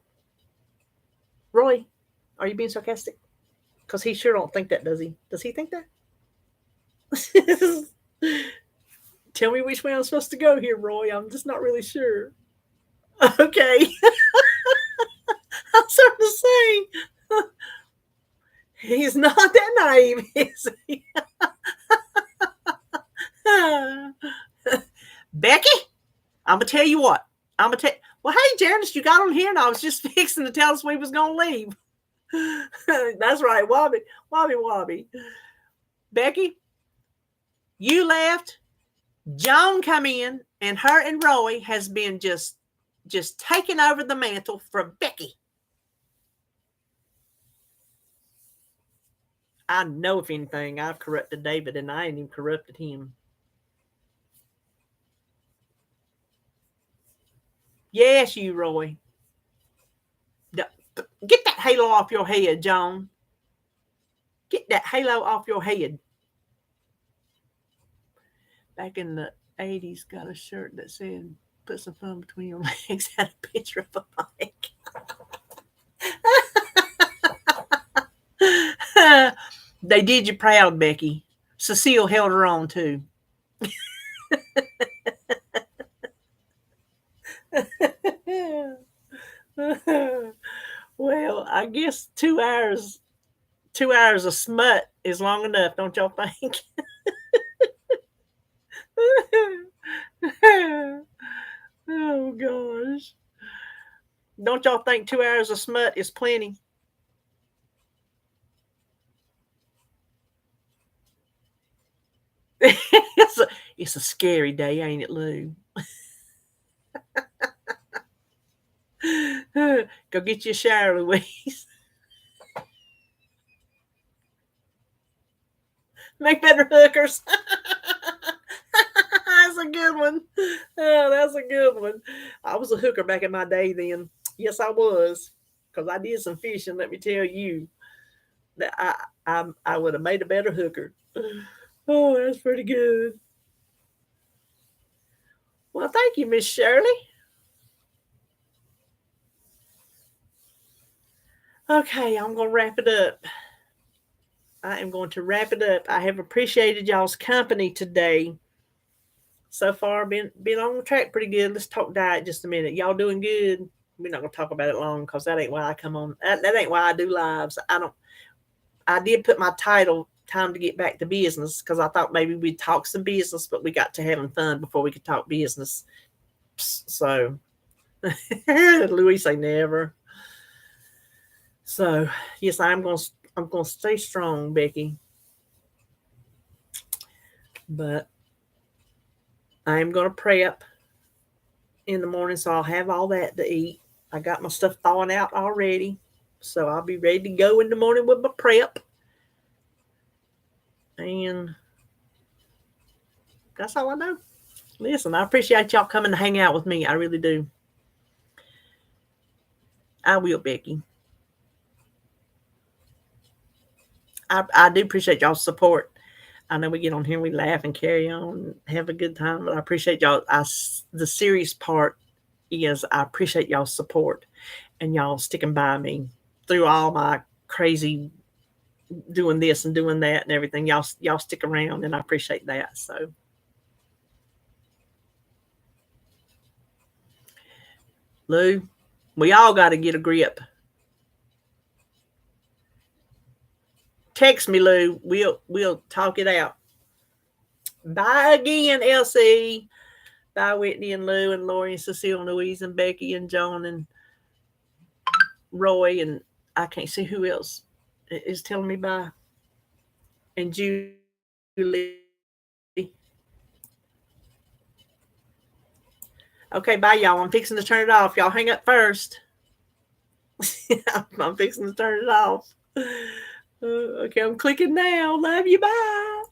Roy, are you being sarcastic? Because he sure don't think that, does he? Does he think that? Tell me which way I'm supposed to go here, Roy. I'm just not really sure. Okay. I'm starting to say, he's not that naive, is he? Becky, I'm going to tell you what. Well, hey, Janice, you got on here, and I was just fixing to tell us we was going to leave. That's right, Wobby. Becky, you left. Joan come in, and her and Roy has been just taking over the mantle from Becky. I know, if anything, I've corrupted David, and I ain't even corrupted him. Yes, you, Roy. Get that halo off your head, Joan. Get that halo off your head. Back in the 80s, got a shirt that said, "Put some fun between your legs," had a picture of a bike. They did you proud, Becky. Cecile held her on, too. Well, I guess 2 hours of smut is long enough, don't y'all think? Oh gosh. Don't y'all think 2 hours of smut is plenty? It's a scary day, ain't it, Lou? Go get you a shower, Louise. Make better hookers. That's a good one. Oh, that's a good one. I was a hooker back in my day then. Yes, I was. Because I did some fishing, let me tell you. That I would have made a better hooker. Oh, that's pretty good. Well, thank you, Miss Shirley. Okay, I'm going to wrap it up. I am going to wrap it up. I have appreciated y'all's company today. So far, been on the track pretty good. Let's talk diet just a minute. Y'all doing good? We're not gonna talk about it long because that ain't why I come on. That ain't why I do lives. I did put my title "Time to Get Back to Business" because I thought maybe we'd talk some business, but we got to having fun before we could talk business. So, Louis say never. So, yes, I'm gonna stay strong, Becky. But I am gonna prep in the morning, so I'll have all that to eat. I got my stuff thawing out already, so I'll be ready to go in the morning with my prep. And that's all I know. Listen, I appreciate y'all coming to hang out with me. I really do. I will, Becky. I do appreciate y'all's support. I know we get on here, we laugh and carry on, and have a good time, but I appreciate y'all. The serious part is I appreciate y'all's support and y'all sticking by me through all my crazy doing this and doing that and everything. Y'all stick around, and I appreciate that. So, Lou, we all got to get a grip. Text me, Lou. We'll talk it out. Bye again, Elsie. Bye, Whitney and Lou and Lori and Cecile and Louise and Becky and Joan and Roy, and I can't see who else is telling me bye. And Julie. Okay, bye, y'all. I'm fixing to turn it off. Y'all hang up first. I'm fixing to turn it off. Okay, I'm clicking now. Love you. Bye.